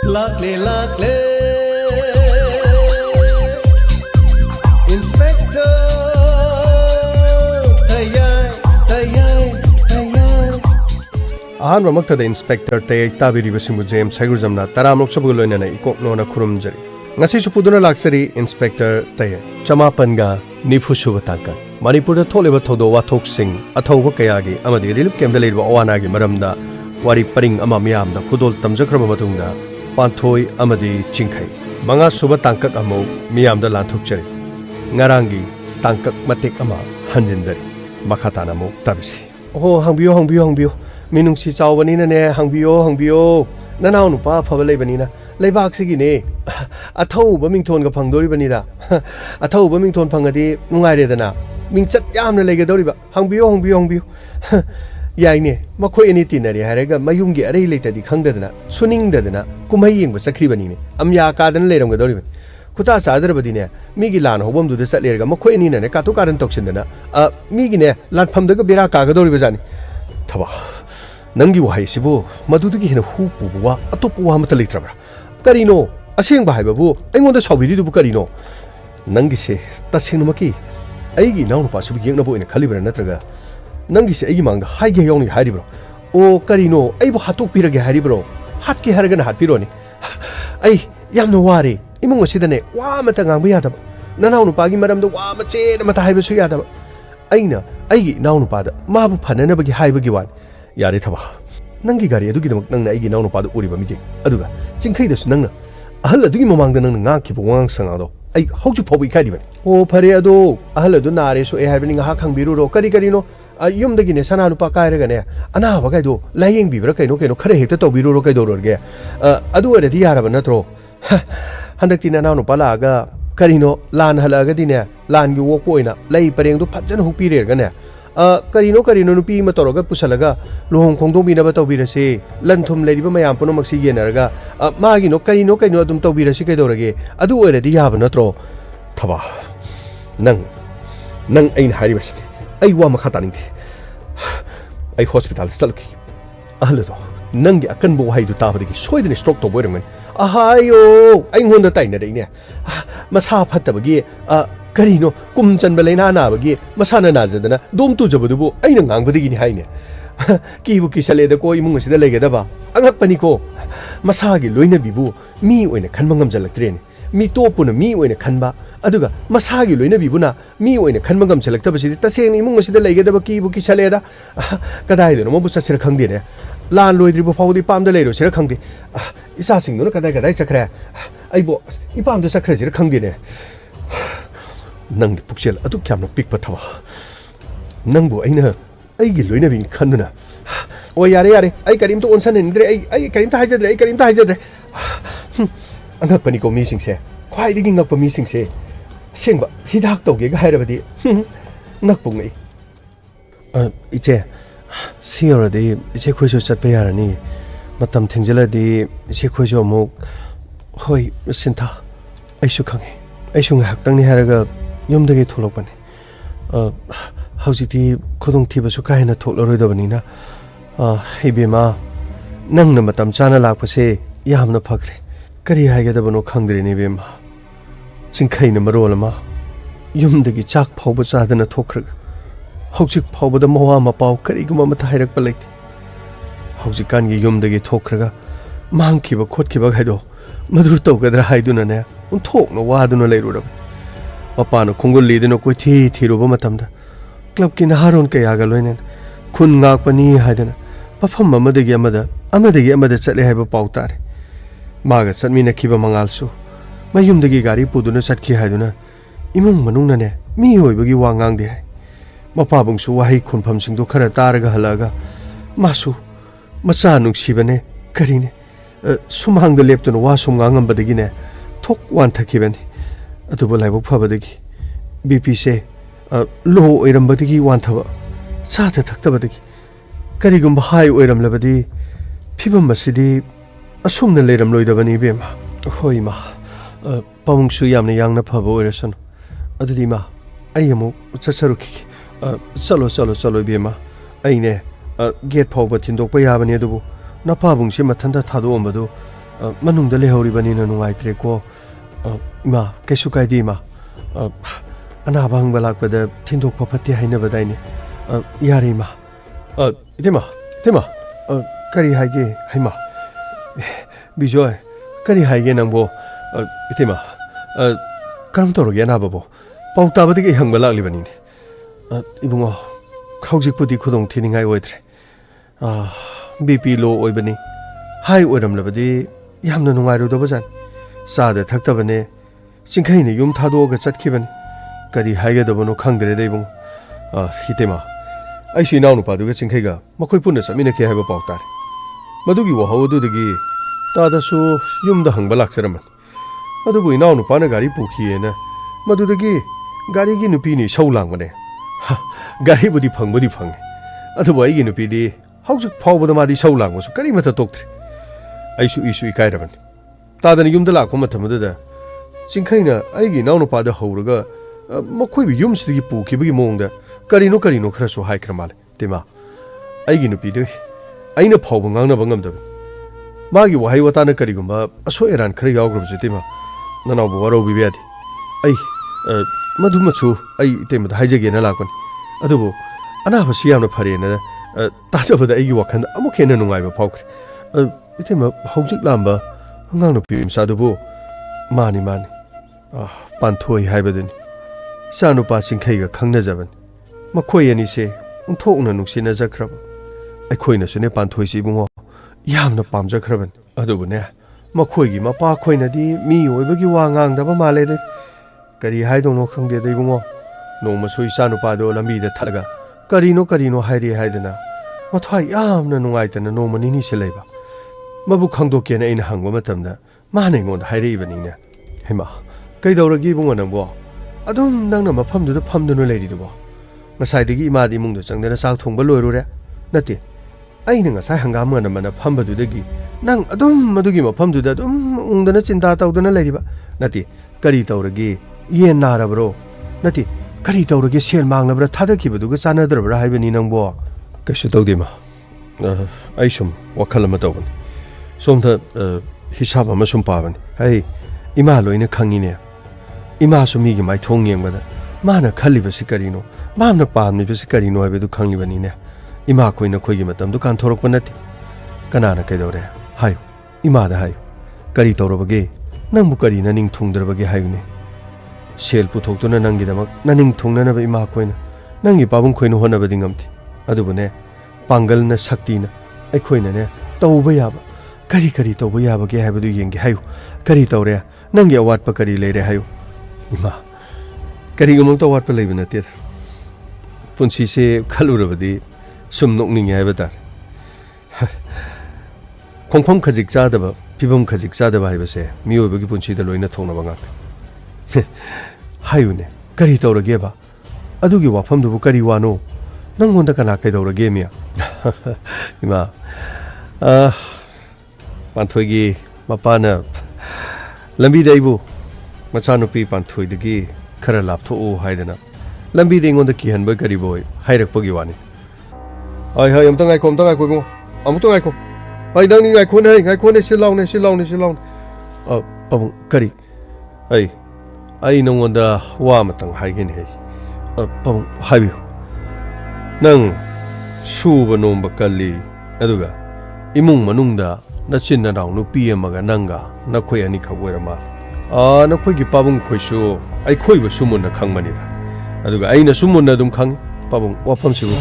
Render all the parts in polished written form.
Lakle lakle Inspector Tayai Tayai Tayai Ahan Ramakta Inspector Tayai Tabiri Basimu James Hagurjamna Taramok Sabulona Ikok Nona Kurumjari Ngasi Supuduna Laksari Inspector Tayai Chamapanga Nifusuba Tangka Manipur Toleva Todo Watok Singh Athoba Kayagi Amadi Relief Camp the Lady Owanagi Maramda Wari Paring Amamiam the Kudol Tamjakramatunda Panthoi Amadi Chinkai Manga Suba Tankak Amo Miam the Lantukchari Ngarangi Tankak Matik Ama Hanjinjari Makatana Mo Tabisi Oh Hangbio Minung Si Chawanina ne Hangbio Nanau Nupa Pavale Banina Lebak Sigine Atho Bamington Gapangdori Banida Atho Bamington Pangadi Nungaredana Minchat Yamna Legadoriba Hangbio Yaine Mako any tinary Haraga Mayungi a related the Kangdana Suning Dadana Kumaying was Sacribanini Amya Kadan Ledam Gadoriban Kutas Adrabadina Migilan Hobum to the Satlerga Mako in a Katukaran Toxindana Migine Latpam the Biraka Gadoribazani Taba Nangi Waisibu Maduki in a hoopua Atopuam Talitrabra Carino a sing by Babu I want the Saudi to Carino Nangi say Tasinumaki Agi now pass to begin in a caliber Natraga Nangi say Agimang high only Haribro. O Carino, Abo Hatu Pirga Haribro, Hatki Hargan Hapironi. Ay, Yam no worry, Imung Sidane, Wamatanga Biata, Nanau Pagi Madame the Wamache, Matahabasuyata. Aina, Agi now pada, Mabu Panabagi Hibagiwan, Yaritaba. Nangi Gari, do get them Nagi now pada Uriba Miji, Aduga, Cincadus Nanga. Ahla do you among the Nangaki Wang Sangado. I hope you probably can't even. O Pareado, Ahla Donare, so having a Hakang Biro, Caricarino. Yum the Guinness and Alupa Kairagane, Ana Vagado, lying beaver, no Kare, the Tobiro Cadorge. Adu at the Arab Natro. Handatina Nano Palaga, Carino, Lan Halagadina, Lan you walk poina, lay paring to Patan who period gane. Carino Pi Matoroga Pusalaga, Long Kongdomina Batobirase, Lantum Lady Mayampono Maxi Generaga, Magino Carino Canodum Tobira Sicadorage, Adu at the Yavanatro. Taba Nang ain't Haribasity. I want Makataning. I hospital sulky. A little. Nangi a canbo hide to Tabaki, Sweden stroke to Werman. Ahayo, I want the tiny day. Masa Patabagi, Carino, Kumchan Belena Navagi, Masana Nazadana, Dom to Jabudu, I know Nangadi Hine. Kibuki Sale the Koi Mungus the Legadaba, Angapanico, Masagi, Luina Bibu, me when a Kanmangam Jalactrain. Me topuna me when a canba, Aduga, Masagi Luina Bibuna, me when a Kanmangam selectabasi, Tassin Mungus the Legadabaki Buki Saleda, Kadai, Mobusa Sirkangdine, Lan Louis Ribo Palm the Lado Sirkangdi, is asking no Kadai Sacra. I bought Ipam the Sacra Sirkangdine. Nang the Puxel, I took Cam of Big Patawa. Nango, I know, I get Luina in Kanduna. Oh, Yari, I got him to one son and I got him to hide I got him to hide. Ang paniko missing say. Quite digging up a missing say. Sing but he dark dog a hide of the Nakpungi. It's a Sierra de Sequus at Payarani, but some things the Sequoia Mok Hoi Sinta. I should come. I should have done the Haraga Yum the gate open. How's it couldn't Tibasuka in a total Ridobanina? Hebima Nang the Matam Chana Lapase Yam the Pagre. Kari Hagadabano Kangri Nibim Sinkaina Marolama Yum the Gichak Pobasa than a Tokrig Hochik Pobo the Moama Pau Kariguma Tahirak Palit Hochikangi Yum the Gitokraga Mankiba Kotkiba Hedo Madruto Gadra Haidunane and talk no Waduna Lerudam Apano Kongo Lidino Quiti Tirubomatamda Clubkin Haron Kayagaloinen Kunga Pani Haidana Papa Mother Yamada Amada Yamada Sally have a Pautari Maga Satmina Kiba Mangalso, Mayum the Gigari Puduna Satki Haduna, Imum Manunane, me who begi Wangang de Mapabung so Wahi Kumpamsing to Karataraga Halaga, Masu, Masanung Shibane, Karine, Sumang the Lepton Wasumangam Badagine, Tok one Takiban, a double level Pabadigi, BP say, Low Eram Badigi one tower, Sata Taktabadigi, Karigum High Eram Labadi, Pibam Masidi. Assume the Ladam Loidabani Bim. Hoima Pong Suyam young Napavo Erison. Adima Ayamu Sasaruki Solo Bima Aine Get Pobat in Dopayavani Dubu Napabung Shimatanda Tadombadu manung da lehoribani na nungaitre ko ima kesu kaidi ma ana bang balak pada thindok phapati haina badaini yari ma itima kari haige haima bijoy kari haige nangbo itima karam toroge na babo pauta badi ke hang balak libani ibungo khaujik pudi khudong thiningai oidre BP low oibani high oiram labadi yamna nungai ro dobajan sada thakta bane chingkhai ne yum thado ga chatkhibani kari haige dobano khangdre deibung hitema ai shi naw nu pa du ga chingkhai ga makhoi punna samina ke haiba pautar madugi wa haw du digi ta da su yum da hangba laksaraman madu bu naw nu pa na gari pukhi ena madu dagi gari gi nupi ni saulang bane gari budi phang adu bai gi nupi di haujik phawbada madi saulang su kari mata toktre aisu isu ikai raban ta da ni yum da lak pama thamada da chingkhai na ai gi naw nu pa da hawraga makhoi bi yum sigi pukhi bi mong da karino khara so hai kramal tema ai gi nupi de aina phawba ngang na bangam da magi wahai wata na kari gumba aso eran khari yaw grab jitima nanaw bo waro bi biadi ai madu machu ai tema da haijage na lakon adubo ana basi yamna phare na ta sabada ai gi wakhan amuk hena nungai ba phawkre itema hawjik lamba ngang no pim sa dubo mani panthoi haibadin sanu pa singkhai ga khangna jaban makhoi ani se unthokna nuksina jakraba aikhoina sune panthoi si bungo yamna pamja khraban adubo ne makhoi gi mapa khoina di mi oibagi wa ngang da ba male de kari haidong no khangde de bungo noma soi sanu pa do lambi da thalaga karino hairi haidana mathai yamna nungaitana noma nini se leiba mabu khangdoke na ina hangba matamda mane ngon hairi bani ne hema kaidawragi bungo nangbo adum nangna mafamdu da famdunu leiri dubo ngasai digi imadi mungdo changdana sak thongba loirure nati aina ngasai hangam ngana mana fambu dagi nang adum madugi mafamdu da adum ungdana chinta tawdana leiriba nati kari tawragi yen narabro nati kari tawragi sel manglabra thadakibuduga chanadrabra haibani nangbo kaishu tawdima aishum wakhalama tawban somtha hisab ama sum pabani hai ima loina khangine ima sumi gi mai thong yengbada mana khaliba sikarino mamna pamni bi sikarino habedu khanglibani ne ima koina khoigi matam du kan thorok panati kanana kaidore hayu ima da hayu kari tawrabage nangbu kari na ning thungdrabage hayune sel puthoktuna nangi damak naning thungnana ba ima koina nangi pabung khoina hona ba dingamti adubune pangal na shakti na ai khoina ne tawba yaba kari tawba yaba ge habadu yengi hayu kari tawre nangi awat pa kari leire hayu ima kari gumong tawat pa leibna te punsi se khalurabadi sum nokning yaba tar khongpham khajik chadaba pibam khajik chadaba haibase miyoibagi punsi da loina thongna banga hayune kari tawrage ba adugi wafam dubu kari wano nangonda kana kaidawrage miya ima panthoigi mapana lambi daibu machanupi panthoi dagi khara laptho o haidana lambi de ngonda kihanba kari boy hairakpagi wani hai amta ngai ko bungo amta ngai ko hai dang ni ngai ko ne silaune abung kari ai nongonda wa matang haigin hei pam haibiu nang suba nomba kalli aduga imung manungda nachin na raw nu pm ga nanga nakhoi ani khagwera mal nakhoi gi pabung khoisu ai khoi ba sumun na khangmani da aduga aina sumun na dum khang pabung wafam sibu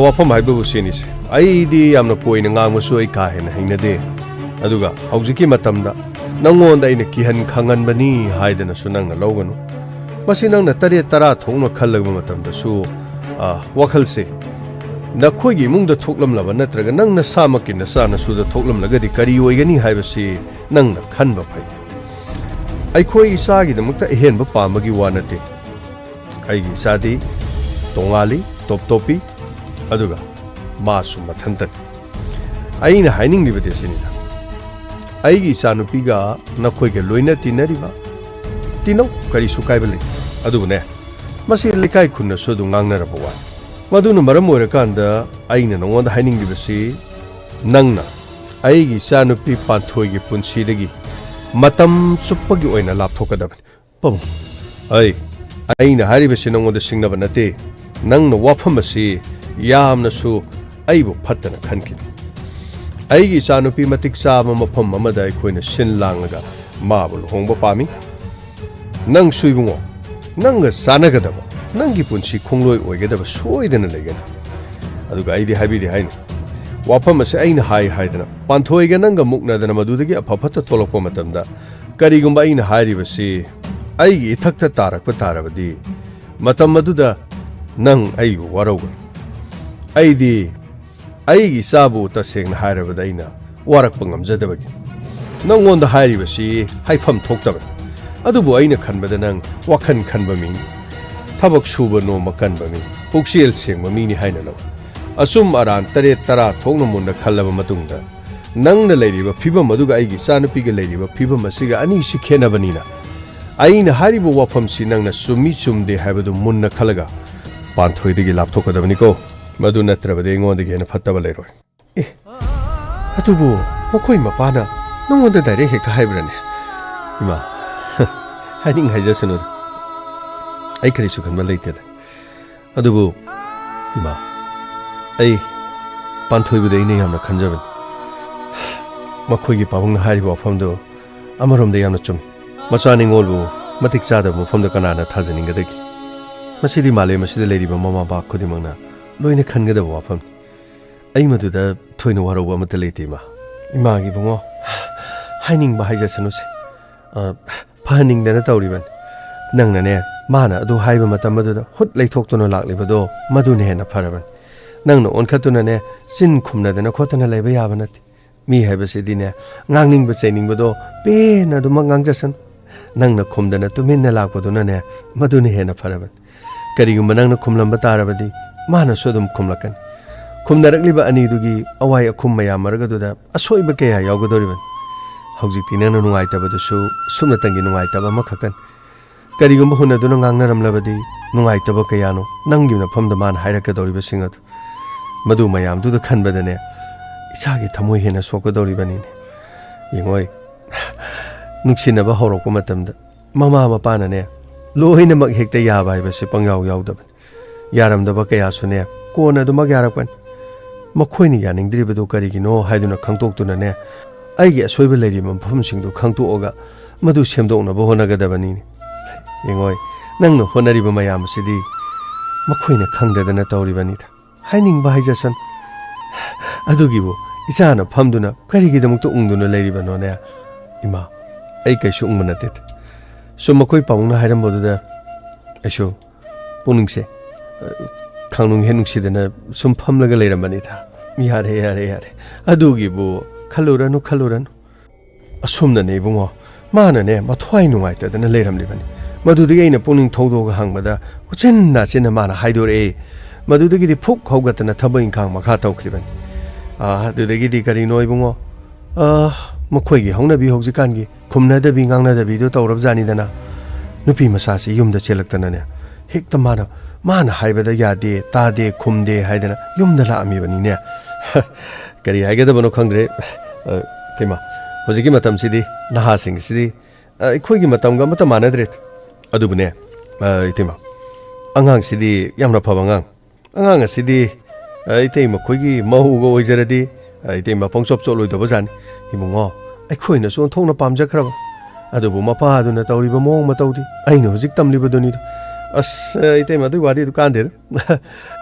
wafam haibu sinis ai di amna poina ngangmu su ai ka hena hingna de aduga haujiki matamda nangonda ina kihan khangan bani haidana sunang na loganu masi nang na tare tara thongno khalagba matamda su wakhalse nakhoi gi mungda thoklam laba natraga nang na samaki na sa na su da thoklam lagadi kari oigani haibasi nang na khanba phai ai khoi isa gi damukta ehenba pamagi wanate ai gi sadi tongali topi aduga masu mathantan aina haining libade sinida aigi sanupiga nakhoi ge loina tinariba tino kari sukai bele adubune masi likai khunna sodu ngangna rabawa maduna maram oira kanda aina nongonda haining libasi nangna ꯑꯩꯒꯤ ꯏꯆꯥꯅꯨꯄꯤ ꯄꯥꯟꯊꯣꯏꯒꯤ ꯄꯨꯟꯁꯤꯗꯒꯤ ꯃꯇꯝ ꯆꯨꯞꯄꯒꯤ ꯑꯣꯏꯅ ꯂꯥꯞꯊꯣꯛꯀꯗꯕꯅꯤ ꯄꯥꯕꯨꯡ ꯑꯩꯅ ꯍꯥꯏꯔꯤꯕꯁꯤ ꯅꯉꯣꯟꯗ ꯁꯤꯡꯅꯕ ꯅꯠꯇꯦ ꯅꯪꯅ ꯋꯥꯐꯝ ꯑꯁꯤ ꯌꯥꯝꯅꯁꯨ ꯑꯩꯕꯨ ꯐꯠꯇꯅ ꯈꯟꯈꯤꯅꯤ ꯑꯩꯒꯤ ꯏꯆꯥꯅꯨꯄꯤ ꯃꯇꯤꯛ ꯆꯥꯕ ꯃꯐꯝ ꯑꯃꯗ ꯑꯩꯈꯣꯏꯅ ꯁꯤꯟ ꯂꯥꯡꯂꯒ ꯃꯥꯕꯨ ꯂꯨꯍꯣꯡꯕ ꯄꯥꯝꯃꯤ ꯅꯪꯁꯨ ꯏꯕꯨꯡꯉꯣ ꯅꯪꯒ ꯆꯥꯟꯅꯒꯗꯕ ꯅꯪꯒꯤ ꯄꯨꯟꯁꯤ ꯈꯣꯡꯂꯣꯏ ꯑꯣꯏꯒꯗꯕ ꯁꯣꯏꯗꯅ ꯂꯩꯒꯅꯤ ꯑꯗꯨꯒ ꯑꯩꯗꯤ ꯍꯥꯏꯕꯤꯗꯦ ꯍꯥꯏꯅꯤ ꯋꯥꯐꯝ ꯑꯁꯤ ꯑꯩꯅ ꯍꯥꯏꯗꯅ ꯄꯥꯟꯊꯣꯏꯒ ꯅꯪꯒ ꯃꯨꯛꯅꯗꯅ ꯃꯗꯨꯗꯒꯤ ꯑꯐ ꯐꯠꯇ ꯊꯣꯛꯂꯛꯄ ꯃꯇꯝꯗ ꯀꯔꯤꯒꯨꯝꯕ ꯑꯩꯅ ꯍꯥꯏꯔꯤꯕꯁꯤ ꯑꯩꯒꯤ ꯏꯊꯛꯇ ꯇꯥꯔꯛꯄ ꯇꯥꯔꯕꯗꯤ ꯃꯇꯝ ꯑꯗꯨꯗ ꯅꯪ ꯑꯩꯕు ꯋꯥꯔꯧꯒꯅꯤ ꯑꯩꯗꯤ ꯑꯩꯒꯤ ꯏꯆꯥꯕꯨ ꯇꯁꯦꯡꯅ ꯍꯥꯏꯔꯕꯗ ꯑꯩꯅ ꯋꯥꯔꯛꯄ ꯉꯝꯖꯗꯕꯒꯤ ꯅꯪꯉꯣꯟꯗ ꯍꯥꯏꯔꯤꯕꯁꯤ ꯍꯥꯏꯐꯝ ꯊꯣꯛꯇꯕꯅꯤ ꯑꯗꯨꯕꯨ ꯑꯩꯅ ꯈꯟꯕꯗ ꯅꯪ ꯋꯥꯈꯜ ꯈꯟꯕ ꯃꯤꯅꯤ ꯊꯕꯛ ꯁꯨꯕ ꯅꯣꯝꯕ ꯀꯟꯕ ꯃꯤ ꯄꯨꯛꯆꯦꯜ ꯁꯦꯡꯕ ꯃꯤꯅꯤ ꯍꯥꯏꯅ ꯂꯧ ꯑꯆꯨꯝ ꯑꯔꯥꯟ 7-10 ꯊꯣꯛꯅ ꯃꯨꯟꯅ ꯈꯜꯂꯕ ꯃꯇꯨꯡꯗ ꯅꯪꯅ ꯂꯩꯔꯤꯕ ꯐꯤꯕꯝ ꯑꯗꯨꯒ ꯑꯩꯒꯤ ꯏꯆꯥꯅꯨꯄꯤꯒ ꯂꯩꯔꯤꯕ ꯐꯤꯕꯝ ꯑꯁꯤꯒ ꯑꯅꯤꯁꯤ ꯈꯦꯠꯅꯕꯅꯤꯅ ꯑꯩꯅ ꯍꯥꯏꯔꯤꯕ ꯋꯥꯐꯝꯁꯤ ꯅꯪꯅ ꯆꯨꯝꯃꯤ ꯆꯨꯝꯗꯦ ꯍꯥꯏꯕꯗꯨ ꯃꯨꯟꯅ ꯈꯜꯂꯒ ꯄꯥꯟꯊꯣꯏꯗꯒꯤ ꯂꯥꯞꯊꯣꯛꯀꯗꯕꯅꯤꯀꯣ ꯃꯗꯨ ꯅꯠꯇ꯭ꯔꯕꯗꯤ ꯑꯩꯉꯣꯟꯗꯒꯤ ꯍꯦꯟꯅ ꯐꯠꯇꯕ ꯂꯩꯔꯣꯏ ꯑꯗꯨꯕꯨ ꯃꯈꯣꯏ ꯃꯄꯥꯅ ꯅꯉꯣꯟꯗ ꯗꯥꯏꯔꯦꯛ ꯍꯦꯛꯇ ꯍꯥꯏꯕ꯭ꯔꯅꯦ ꯏꯃꯥ ꯍꯥꯏꯅꯤꯡ ꯍꯥꯏꯖꯁꯅꯨ ꯑꯩ ꯀꯔꯤꯁꯨ ꯈꯟꯕ ꯂꯩꯇꯦꯗ ꯑꯗꯨꯕꯨ ꯏꯃꯥ ꯑꯩ ꯄꯥꯟꯊꯣꯏꯕꯗ ꯑꯩꯅ ꯌꯥꯝꯅ ꯈꯟꯖꯕꯅꯤ ꯃꯈꯣꯏꯒꯤ ꯄꯥꯕꯨꯡꯅ ꯍꯥꯏꯔꯤꯕ ꯋꯥꯐꯝꯗꯨ ꯑꯃꯔꯣꯝꯗ ꯌꯥꯝꯅ ꯆꯨꯝꯃꯤ ꯃꯆꯥ ꯅꯤꯡꯉꯣꯜꯕꯨ ꯃꯇꯤꯛ ꯆꯥꯗꯕ ꯃꯐꯝꯗ ꯀꯅꯥꯅ ꯊꯥꯖꯅꯤꯡꯒꯗꯒꯦ ꯃꯁꯤꯗꯤ ꯃꯥꯂꯦꯝ ꯑꯁꯤꯗ ꯂꯩꯔꯤꯕ ꯃꯃꯥ ꯃꯄꯥ ꯈꯨꯗꯤꯡꯃꯛꯅ ꯂꯣꯏꯅ ꯈꯟꯒꯗꯕ ꯋꯥꯐꯝꯅꯤ ꯑꯩ ꯃꯗꯨꯗ ꯊꯣꯏꯅ ꯋꯥꯔꯧꯕ ꯑꯃꯠꯇ ꯂꯩꯇꯦ ꯏꯃꯥꯒꯤ ꯏꯕꯨꯡꯉꯣ ꯍꯥꯏꯅꯤꯡꯕ ꯍꯥꯏꯖꯁꯅꯨꯁꯦ ꯐꯍꯟꯅꯤꯡꯗꯅ ꯇꯧꯔꯤꯕꯅꯤ ꯅꯪꯅꯅꯦ ꯃꯥꯅ ꯑꯗꯨ ꯍꯥꯏꯕ ꯃꯇꯝ ꯑꯗꯨꯗ ꯍꯨꯠ ꯂꯩꯊꯣꯛꯇꯨꯅ ꯂꯥꯛꯂꯤꯕꯗꯣ ꯃꯗꯨꯅ ꯍꯦꯟꯅ ꯐꯔꯕꯅꯤ ꯅꯪꯅ ꯑꯣꯟꯈꯠꯇꯨꯅꯅꯦ ꯆꯤꯟ ꯈꯨꯝꯅꯗꯅ ꯈꯣꯠꯇꯅ ꯂꯩꯕ ꯌꯥꯕ ꯅꯠꯇꯦ ꯃꯤ ꯍꯥꯏꯕꯁꯤꯗꯤꯅꯦ ꯉꯥꯡꯅꯤꯡꯕ ꯆꯩꯅꯤꯡꯕꯗꯣ ꯄꯦꯟꯅ ꯑꯗꯨꯃꯛ ꯉꯥꯡꯖꯁꯅꯨ ꯅꯪꯅ ꯈꯨꯝꯗꯅ ꯇꯨꯃꯤꯟꯅ ꯂꯥꯛꯄꯗꯨꯅꯅꯦ ꯃꯗꯨꯅ ꯍꯦꯟꯅ ꯐꯔꯕꯅꯤ ꯀꯔꯤꯒꯨꯝꯕ ꯅꯪꯅ ꯈꯨꯝꯂꯝꯕ ꯇꯥꯔꯕꯗꯤ ꯃꯥꯅꯁꯨ ꯑꯗꯨꯝ ꯈꯨꯝꯂꯛꯀꯅꯤ ꯈꯨꯝꯅꯔꯛꯂꯤꯕ ꯑꯅꯤꯗꯨꯒꯤ ꯑꯋꯥꯏ ꯑꯈꯨꯝ ꯃꯌꯥꯝ ꯃꯔꯛꯇꯨꯗ ꯑꯁꯣꯏꯕ ꯀꯌꯥ ꯌꯥꯎꯒꯗꯧꯔꯤꯕꯅꯤ ꯍꯧꯖꯤꯛꯇꯤ ꯅꯪꯅ ꯅꯨꯡꯉꯥꯏꯇꯕꯗꯨꯁꯨ ꯁꯨꯞꯅꯇꯪꯒꯤ ꯅꯨꯡꯉꯥꯏꯇꯕ ꯑꯃꯈꯛꯇꯅꯤ ꯀꯔꯤꯒꯨꯝꯕ ꯍꯨꯟꯅꯗꯨꯅ ꯉꯥꯡꯅꯔꯝꯂꯕꯗꯤ ꯅꯨꯡꯉꯥꯏꯇꯕ ꯀꯌꯥꯅꯣ ꯅꯪꯒꯤ ꯃꯐꯝꯗ ꯃꯥꯅ ꯍꯥꯏꯔꯛꯀꯗꯧꯔꯤꯕꯁꯤꯡ ꯑꯗꯨ ꯃꯗꯨ ꯃꯌꯥꯝꯗꯨꯗ ꯈꯟꯕꯗꯅꯦ ꯏꯁꯥꯒꯤ ꯊꯃꯣꯏ ꯍꯦꯟꯅ ꯁꯣꯛꯀꯗꯧꯔꯤꯕꯅꯤꯅꯦ ꯌꯦꯡꯉꯣꯏ ꯅꯨꯡꯁꯤꯅꯕ ꯍꯧꯔꯛꯄ ꯃꯇꯝꯗ ꯃꯃꯥ ꯃꯄꯥꯅꯅꯦ ꯂꯣꯏꯅꯃꯛ ꯍꯦꯛꯇ ꯌꯥꯕ ꯍꯥꯏꯕꯁꯤ ꯄꯪꯌꯥꯎ ꯌꯥꯎꯗꯕꯅꯤ ꯌꯥꯔꯝꯗꯕ ꯀꯌꯥꯁꯨꯅꯦ ꯀꯣꯟꯅ ꯑꯗꯨꯃꯛ ꯌꯥꯔꯛꯄꯅꯤ ꯃꯈꯣꯏꯅ ꯌꯥꯅꯤꯡꯗ꯭ꯔꯤꯕꯗꯨ ꯀꯔꯤꯒꯤꯅꯣ ꯍꯥꯏꯗꯨꯅ ꯈꯪꯗꯣꯛꯇꯨꯅꯅꯦ ꯑꯩꯒꯤ ꯑꯁꯣꯏꯕ ꯂꯩꯔꯤꯕ ꯃꯐꯝꯁꯤꯡꯗꯨ ꯈꯪꯗꯣꯛꯑꯒ ꯃꯗꯨ ꯁꯦꯝꯗꯣꯛꯅꯕ ꯍꯣꯠꯅꯒꯗꯕꯅꯤꯅꯦ ꯌꯦꯡꯉꯣꯏ ꯅꯪꯅ ꯍꯣꯠꯅꯔꯤꯕ ꯃꯌꯥꯝ ꯑꯁꯤꯗꯤ ꯃꯈꯣꯏꯅ ꯈꯪꯗꯗꯅ ꯇꯧꯔꯤꯕꯅꯤꯗ ꯍꯥꯏꯅꯤꯡꯕ ꯍꯥꯏꯖꯁꯅꯨ ꯑꯗꯨꯒꯤꯕꯨ ꯏꯆꯥꯅ ꯐꯝꯗꯨꯅ ꯀꯔꯤꯒꯤꯗꯃꯛꯇ ꯎꯪꯗꯨꯅ ꯂꯩꯔꯤꯕꯅꯣꯅꯦ ꯏꯃꯥ ꯑꯩ ꯀꯩꯁꯨ ꯎꯪꯕ ꯅꯠꯇꯦꯗ ꯁꯨꯝ ꯃꯈꯣꯏ ꯄꯥꯕꯨꯡꯅ ꯍꯥꯏꯔꯝꯕꯗꯨꯗ ꯑꯩꯁꯨ ꯄꯨꯛꯅꯤꯡꯁꯦ ꯈꯪꯅꯨꯡ ꯍꯦꯛ ꯅꯨꯡꯁꯤꯗꯅ ꯁꯨꯝ ꯐꯝꯂꯒ ꯂꯩꯔꯝꯕꯅꯤꯗ ꯌꯥꯔꯦ ꯑꯗꯨꯒꯤꯕꯨ ꯈꯜꯂꯨꯔꯅꯨ ꯑꯁꯨꯝꯅꯅꯦ ꯏꯕꯨꯡꯉꯣ ꯃꯥꯅꯅꯦ ꯃꯊ꯭ꯋꯥꯏ ꯅꯨꯡꯉꯥꯏꯇꯗꯅ ꯂꯩꯔꯝꯂꯤꯕꯅꯤ ꯃꯗꯨꯗꯒꯤ ꯑꯩꯅ ꯄꯨꯛꯅꯤꯡ ꯊꯧꯗꯣꯛꯑꯒ ꯍꯪꯕꯗ ꯎꯆꯤꯟ ꯅꯥꯆꯤꯟꯅ ꯃꯥꯅ ꯍꯥꯏꯗꯣꯔꯛꯑꯦ ꯃꯗꯨꯗꯒꯤꯗꯤ ꯐꯨꯛ ꯍꯧꯒꯠꯇꯅ ꯊꯕꯛ ꯏꯪꯈꯥꯡ ꯃꯈꯥ ꯇꯧꯈ꯭ꯔꯤꯕꯅꯤ ꯑꯗꯨꯗꯒꯤꯗꯤ ꯀꯔꯤꯅꯣ ꯏꯕꯨꯡꯉꯣ ꯃꯈꯣꯏꯒꯤ ꯍꯧꯅꯕꯤ ꯍꯧꯖꯤꯛꯀꯥꯟꯒꯤ ꯈꯨꯝꯅꯗꯕꯤ ꯉꯥꯡꯅꯗꯕꯤꯗꯨ ꯇꯧꯔꯕꯖꯥꯅꯤꯗꯅ ꯅꯨꯄꯤ ꯃꯆꯥꯁꯤ ꯌꯨꯝꯗ ꯆꯦꯜꯂꯛꯇꯅꯅꯦ ꯍꯦꯛꯇ ꯃꯥꯅ ꯍꯥꯏꯕꯗ ꯌꯥꯗꯦ ꯇꯥꯗꯦ ꯈꯨꯝꯗꯦ ꯍꯥꯏꯗꯅ ꯌꯨꯝꯗ ꯂꯥꯛꯑꯝꯃꯤꯕꯅꯤꯅꯦ ꯀꯔꯤ ꯍꯥꯏꯒꯗꯕꯅꯣ ꯈꯪꯗ꯭ꯔꯦ ꯏꯇꯩꯃ ꯍꯧꯖꯤꯛꯀꯤ ꯃꯇꯝꯁꯤꯗꯤ ꯅꯍꯥꯁꯤꯡꯁꯤꯗꯤ ꯑꯩꯈꯣꯏꯒꯤ ꯃꯇꯝꯒ ꯑꯃꯠꯇ ꯃꯥꯟꯅꯗ꯭ꯔꯦ ꯑꯗꯨꯕꯨꯅꯦ ꯏꯇꯩꯃ ꯑꯉꯥꯡꯁꯤꯗꯤ ꯌꯥꯝꯅ ꯐꯕ ꯑꯉꯥꯡ ꯑꯁꯤꯗꯤ ꯏꯇꯩꯃ ꯈꯣꯏꯒꯤ ꯃꯧꯒ ꯑꯣꯏꯖꯔꯗꯤ ꯏꯇꯩꯃ ꯄꯪꯆꯣꯞ ꯆꯣꯠꯂꯣꯏꯗꯕꯖꯥꯠꯅꯤ ꯏꯕꯨꯡꯉꯣ ꯑꯩꯈꯣꯏꯅꯁꯨ ꯑꯣꯟꯊꯣꯛꯅ ꯄꯥꯝꯖꯈ꯭ꯔꯕ ꯑꯗꯨꯕꯨ ꯃꯄꯥꯗꯨꯅ ꯇꯧꯔꯤꯕ ꯃꯑꯣꯡ ꯃꯇꯧꯗꯤ ꯑꯩꯅ ꯍꯧꯖꯤꯛ ꯇꯝꯂꯤꯕꯗꯨꯅꯤꯗꯣ ꯑꯁ ꯏꯇꯩꯃ ꯑꯗꯨꯒꯤ ꯋꯥꯗꯤꯗꯨ ꯀꯥꯟꯗꯦꯗ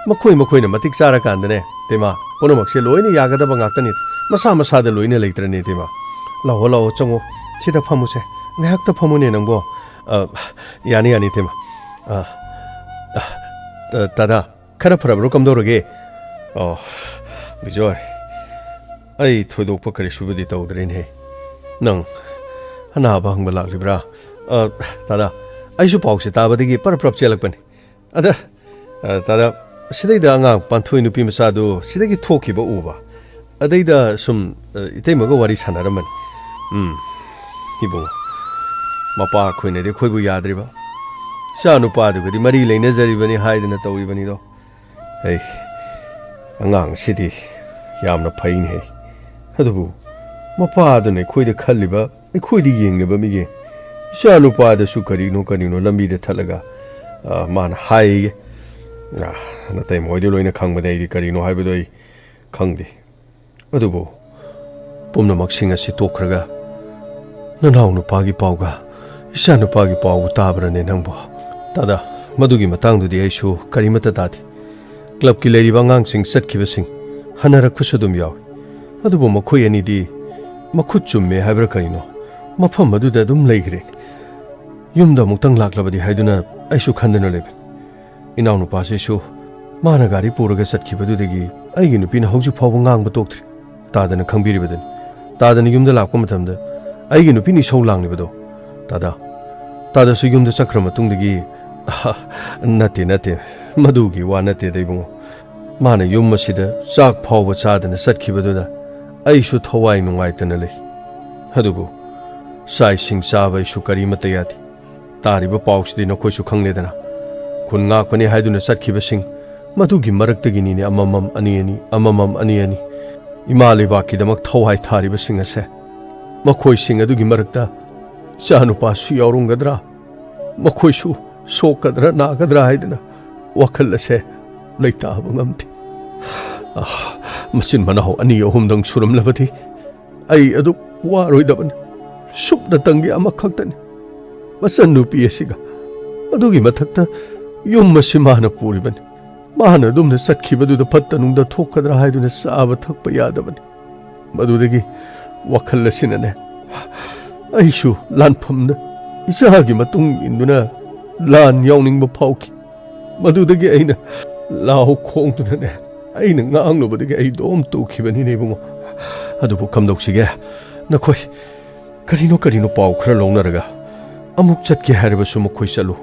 ꯃꯈꯣꯏꯅ ꯃꯇꯤꯛ ꯆꯥꯔꯀꯥꯟꯗꯅꯦ ꯏꯇꯩꯃ ꯄꯨꯝꯅꯃꯛꯁꯦ ꯂꯣꯏꯅ ꯌꯥꯒꯗꯕ ꯉꯥꯛꯇꯅꯤ ꯃꯁꯥꯗ ꯂꯣꯏꯅ ꯂꯩꯇ꯭ꯔꯅꯤ ꯏꯇꯩꯃ ꯂꯥꯛꯑꯣ ꯆꯪꯉꯣ ꯁꯤꯗ ꯐꯝꯃꯨꯁꯦ ꯉꯥꯏꯍꯥꯛꯇ ꯐꯝꯃꯨꯅꯦ ꯅꯪꯕꯣ ꯌꯥꯅꯤ ꯏꯇꯩꯃ ꯗꯥꯗꯥ ꯈꯔ ꯐꯔꯕ꯭ꯔꯣ ꯀꯝꯗꯧꯔꯒꯦ ꯕꯤꯖꯣꯏ ꯑꯩ ꯊꯣꯏꯗꯣꯛꯄ ꯀꯔꯤꯁꯨꯕꯨꯗꯤ ꯇꯧꯗ꯭ꯔꯦꯅꯦ ꯅꯪ ꯑꯅꯥꯕ ꯍꯪꯕ ꯂꯥꯛꯂꯤꯕ꯭ꯔꯥ ꯗꯥꯗꯥ ꯑꯩꯁꯨ ꯄꯥꯎꯁꯦ ꯇꯥꯕꯗꯒꯤ ꯄꯔꯞ ꯆꯦꯜꯂꯛꯄꯅꯤ ꯗꯥꯗꯥ ꯁꯤꯗꯩꯗ ꯑꯉꯥꯡ ꯄꯥꯟꯊꯣꯏ ꯅꯨꯄꯤ ꯃꯆꯥꯗꯨ ꯁꯤꯗꯒꯤ ꯊꯣꯛꯈꯤꯕ ꯎꯕ ꯑꯗꯩꯗ ꯁꯨꯝ ꯏꯇꯩꯃꯒ ꯋꯥꯔꯤ ꯁꯥꯟꯅꯔꯝꯕꯅꯤ ꯏꯕꯨꯡꯉꯣ ꯃꯄꯥ ꯑꯩꯈꯣꯏꯅꯗꯤ ꯑꯩꯈꯣꯏꯕꯨ ꯌꯥꯗ꯭ꯔꯤꯕ ꯏꯆꯥ ꯅꯨꯄꯥꯗꯨꯒꯗꯤ ꯃꯔꯤ ꯂꯩꯅꯖꯔꯤꯕꯅꯤ ꯍꯥꯏꯗꯅ ꯇꯧꯔꯤꯕꯅꯤꯗꯣ ꯑꯉꯥꯡꯁꯤꯗꯤ ꯌꯥꯝꯅ ꯐꯩꯅꯦ ꯑꯗꯨꯕꯨ ꯃꯄꯥꯗꯨꯅ ꯑꯩꯈꯣꯏꯗ ꯈꯜꯂꯤꯕ ꯑꯩꯈꯣꯏꯗ ꯌꯦꯡꯂꯤꯕ ꯃꯤꯒꯤ ꯏꯆꯥ ꯅꯨꯄꯥꯗꯁꯨ ꯀꯔꯤꯅꯣ ꯂꯝꯕꯤꯗ ꯊꯠꯂꯒ ꯃꯥꯅ ꯍꯥꯏꯌꯦ ꯅꯇꯩ ꯃꯣꯏꯗꯤ ꯂꯣꯏꯅ ꯈꯪꯕꯅꯦ ꯑꯩꯗꯤ ꯀꯔꯤꯅꯣ ꯍꯥꯏꯕꯗꯣ ꯑꯩ ꯈꯪꯗꯦ ꯑꯗꯨꯕꯨ ꯄꯨꯝꯅꯃꯛꯁꯤꯡ ꯑꯁꯤ ꯇꯣꯛꯈ꯭ꯔꯒ ꯅꯅꯥꯎ ꯅꯨꯄꯥꯒꯤ ꯄꯥꯎꯒ ꯏꯆꯥ ꯅꯨꯄꯥꯒꯤ ꯄꯥꯎꯕꯨ ꯇꯥꯕ꯭ꯔꯅꯦ ꯅꯪꯕꯨ ꯗꯥꯗꯥ ꯃꯗꯨꯒꯤ ꯃꯇꯥꯡꯗꯨꯗꯤ ꯑꯩꯁꯨ ꯀꯔꯤꯃꯠꯇ ꯇꯥꯗꯦ ꯀ꯭ꯂꯕꯀꯤ ꯂꯩꯔꯤꯕ ꯑꯉꯥꯡꯁꯤꯡ ꯆꯠꯈꯤꯕꯁꯤꯡ ꯍꯟꯅꯔꯛꯄꯁꯨ ꯑꯗꯨꯝ ꯌꯥꯎꯏ ꯑꯗꯨꯕꯨ ꯃꯈꯣꯏ ꯑꯅꯤꯗꯤ ꯃꯈꯨꯠ ꯆꯨꯝꯃꯦ ꯍꯥꯏꯕ꯭ꯔꯥ ꯀꯔꯤꯅꯣ ꯃꯐꯝ ꯑꯗꯨꯗ ꯑꯗꯨꯝ ꯂꯩꯈ꯭ꯔꯦ ꯌꯨꯝꯗ ꯑꯃꯨꯛꯇꯪ ꯂꯥꯛꯂꯕꯗꯤ ꯍꯥꯏꯗꯨꯅ ꯑꯩꯁꯨ ꯈꯟꯗꯨꯅ ꯂꯩꯕꯅꯤ ꯏꯅꯥꯎꯅꯨꯄꯥꯁꯤꯁꯨ ꯃꯥꯅ ꯒꯥꯔꯤ ꯄꯨꯔꯒ ꯆꯠꯈꯤꯕꯗꯨꯗꯒꯤ ꯑꯩꯒꯤ ꯅꯨꯄꯤꯅ ꯍꯧꯖꯤꯛ ꯐꯥꯎꯕ ꯉꯥꯡꯕ ꯇꯣꯛꯇ꯭ꯔꯤ ꯇꯥꯗꯅ ꯈꯪꯕꯤꯔꯤꯕꯗꯨꯅꯤ ꯇꯥꯗꯅ ꯌꯨꯝꯗ ꯂꯥꯛꯄ ꯃꯇꯝꯗ ꯑꯩꯒꯤ ꯅꯨꯄꯤꯅ ꯏꯁꯧ ꯂꯥꯡꯂꯤꯕꯗꯣ ꯇꯥꯗꯁꯨ ꯌꯨꯝꯗ ꯆꯠꯈ꯭ꯔ ꯃꯇꯨꯡꯗꯒꯤ ꯅꯠꯇꯦ ꯃꯗꯨꯒꯤ ꯋꯥ ꯅꯠꯇꯦꯗ ꯏꯕꯨꯡꯉꯣ ꯃꯥꯅ ꯌꯨꯝ ꯑꯁꯤꯗ ꯆꯥꯛ ꯐꯥꯎꯕ ꯆꯥꯗꯅ ꯆꯠꯈꯤꯕꯗꯨꯗ ꯑꯩꯁꯨ ꯊꯋꯥꯏ ꯅꯨꯡꯉꯥꯏꯇꯅ ꯂꯩ ꯑꯗꯨꯕꯨ ꯆꯥꯛ ꯏꯁꯤꯡ ꯆꯥꯕ ꯑꯩꯁꯨ ꯀꯔꯤꯃꯠꯇ ꯌꯥꯗꯦ ꯇꯥꯔꯤꯕ ꯄꯥꯎꯁꯤꯗꯤ ꯅꯈꯣꯏꯁꯨ ꯈꯪꯂꯦꯗꯅ ꯈꯨꯟ ꯉꯥꯛꯄꯅꯤ ꯍꯥꯏꯗꯨꯅ ꯆꯠꯈꯤꯕꯁꯤꯡ ꯃꯗꯨꯒꯤ ꯃꯔꯛꯇꯒꯤꯅꯤꯅꯦ ꯑꯃꯃꯝ ꯑꯅꯤ ꯏꯃꯥ ꯂꯩꯕꯥꯛꯀꯤꯗꯃꯛ ꯊꯋꯥꯏ ꯊꯥꯔꯤꯕꯁꯤꯡ ꯑꯁꯦ ꯃꯈꯣꯏꯁꯤꯡ ꯑꯗꯨꯒꯤ ꯃꯔꯛꯇ ꯏꯆꯥꯅꯨꯄꯥꯁꯨ ꯌꯥꯎꯔꯝꯒꯗ꯭ꯔꯥ ꯃꯈꯣꯏꯁꯨ ꯁꯣꯛꯀꯗ꯭ꯔꯥ ꯅꯥꯒꯗ꯭ꯔꯥ ꯍꯥꯏꯗꯅ ꯋꯥꯈꯜ ꯑꯁꯦ ꯂꯩꯇꯥꯕ ꯉꯝꯗꯦ ꯃꯆꯤꯟ ꯃꯅꯥꯎ ꯑꯅꯤ ꯑꯍꯨꯝꯗꯪ ꯁꯨꯔꯝꯂꯕꯗꯤ ꯑꯩ ꯑꯗꯨ ꯋꯥꯔꯣꯏꯗꯕꯅꯤ ꯁꯨꯞꯅꯇꯪꯒꯤ ꯑꯃꯈꯛꯇꯅꯤ ꯃꯆꯟꯅꯨꯄꯤ ꯑꯁꯤꯒ ꯑꯗꯨꯒꯤ ꯃꯊꯛꯇ ꯌꯨꯝ ꯑꯁꯤ ꯃꯥꯅ ꯄꯨꯔꯤꯕꯅꯤ ꯃꯥꯅ ꯑꯗꯨꯝꯅ ꯆꯠꯈꯤꯕꯗꯨꯗ ꯐꯠꯇ ꯅꯨꯡꯗ ꯊꯣꯛꯀꯗ꯭ꯔꯥ ꯍꯥꯏꯗꯨꯅ ꯆꯥꯕ ꯊꯛꯄ ꯌꯥꯗꯕꯅꯤ ꯃꯗꯨꯗꯒꯤ ꯋꯥꯈꯜ ꯑꯁꯤꯅꯅꯦ ꯑꯩꯁꯨ ꯂꯥꯟꯐꯝꯗ ꯏꯆꯥꯒꯤ ꯃꯇꯨꯡ ꯏꯟꯗꯨꯅ ꯂꯥꯟ ꯌꯥꯎꯅꯤꯡꯕ ꯐꯥꯎꯈꯤ ꯃꯗꯨꯗꯒꯤ ꯑꯩꯅ ꯂꯥꯎ ꯈꯣꯡꯗꯨꯅꯅꯦ ꯑꯩꯅ ꯉꯥꯡꯂꯨꯕꯗꯒꯤ ꯑꯩ ꯑꯗꯨꯝ ꯇꯨꯈꯤꯕꯅꯤꯅꯦ ꯏꯕꯨꯡꯉꯣ ꯑꯗꯨꯕꯨ ꯀꯝꯗꯧꯁꯤꯒꯦ ꯅꯈꯣꯏ ꯀꯔꯤꯅꯣ ꯄꯥꯎ ꯈꯔ ꯂꯧꯅꯔꯒ ꯑꯃꯨꯛ ꯆꯠꯀꯦ ꯍꯥꯏꯔꯕꯁꯨ ꯃꯈꯣꯏ ꯆꯠꯂꯨ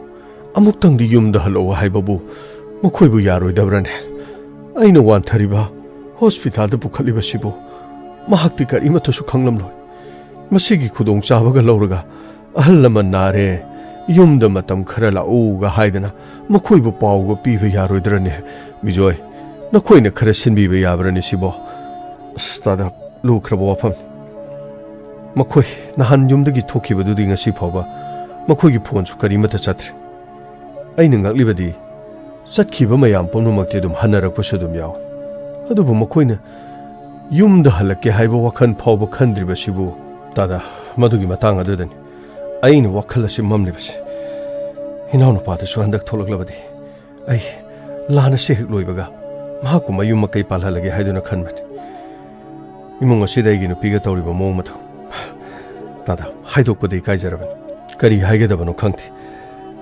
ꯑꯃꯨꯛꯇꯪꯗꯤ ꯌꯨꯝꯗ ꯍꯜꯂꯛꯑꯣ ꯍꯥꯏꯕꯕꯨ ꯃꯈꯣꯏꯕꯨ ꯌꯥꯔꯣꯏꯗꯕ꯭ꯔꯅꯦ ꯑꯩꯅ ꯋꯥꯟꯊꯔꯤꯕ ꯍꯣꯁꯄꯤꯇꯥꯜꯗ ꯄꯨꯈꯠꯂꯤꯕꯁꯤꯕꯨ ꯃꯍꯥꯛꯇꯤ ꯀꯔꯤꯃꯠꯇꯁꯨ ꯈꯪꯂꯝꯂꯣꯏ ꯃꯁꯤꯒꯤ ꯈꯨꯗꯣꯡꯆꯥꯕꯒ ꯂꯧꯔꯒ ꯑꯍꯜ ꯂꯃꯟ ꯅꯥꯔꯦ ꯌꯨꯝꯗ ꯃꯇꯝ ꯈꯔ ꯂꯥꯛꯎꯒ ꯍꯥꯏꯗꯅ ꯃꯈꯣꯏꯕꯨ ꯄꯥꯎꯒ ꯄꯤꯕ ꯌꯥꯔꯣꯏꯗ꯭ꯔꯅꯦ ꯕꯤꯖꯣꯏ ꯅꯈꯣꯏꯅ ꯈꯔ ꯁꯤꯟꯕꯤꯕ ꯌꯥꯕ꯭ꯔꯅꯦ ꯁꯤꯕꯣ ꯗꯥꯗꯥ ꯂꯨꯈ꯭ꯔꯕ ꯋꯥꯐꯝ ꯃꯈꯣꯏ ꯅꯍꯥꯟ ꯌꯨꯝꯗꯒꯤ ꯊꯣꯛꯈꯤꯕꯗꯨꯗꯤ ꯉꯁꯤ ꯐꯥꯎꯕ ꯃꯈꯣꯏꯒꯤ ꯐꯣꯟꯁꯨ ꯀꯔꯤꯃꯠꯇ ꯆꯠꯇ꯭ꯔꯦ ꯑꯩꯅ ꯉꯛꯂꯤꯕꯗꯤ ꯆꯠꯈꯤꯕ ꯃꯌꯥꯝ ꯄꯨꯝꯅꯃꯛꯇꯤ ꯑꯗꯨꯝ ꯍꯟꯅꯔꯛꯄꯁꯨ ꯑꯗꯨꯝ ꯌꯥꯎꯏ ꯑꯗꯨꯕꯨ ꯃꯈꯣꯏꯅ ꯌꯨꯝꯗ ꯍꯜꯂꯛꯀꯦ ꯍꯥꯏꯕ ꯋꯥꯈꯜ ꯐꯥꯎꯕ ꯈꯟꯗ꯭ꯔꯤꯕꯁꯤꯕꯨ ꯗꯥꯗꯥ ꯃꯗꯨꯒꯤ ꯃꯇꯥꯡ ꯑꯗꯨꯗꯅꯤ ꯑꯩꯅ ꯋꯥꯈꯜ ꯑꯁꯤ ꯃꯝꯂꯤꯕꯁꯤ ꯏꯅꯥꯎꯅꯨꯄꯥꯗꯨꯁꯨ ꯍꯟꯗꯛ ꯊꯣꯛꯂꯛꯂꯕꯗꯤ ꯑꯩ ꯂꯥꯟ ꯑꯁꯤ ꯍꯦꯛ ꯂꯣꯏꯕꯒ ꯃꯍꯥꯛꯄꯨ ꯃꯌꯨꯝ ꯃꯀꯩ ꯄꯥꯜꯍꯜꯂꯒꯦ ꯍꯥꯏꯗꯨꯅ ꯈꯟꯕꯅꯤ ꯏꯃꯨꯡ ꯑꯁꯤꯗ ꯑꯩꯒꯤ ꯅꯨꯄꯤꯒ ꯇꯧꯔꯤꯕ ꯃꯑꯣꯡ ꯃꯇꯧ ꯗꯥꯗꯥ ꯍꯥꯏꯗꯣꯛꯄꯗ ꯏꯀꯥꯏꯖꯔꯕꯅꯤ ꯀꯔꯤ ꯍꯥꯏꯒꯗꯕꯅꯣ ꯈꯪꯗꯦ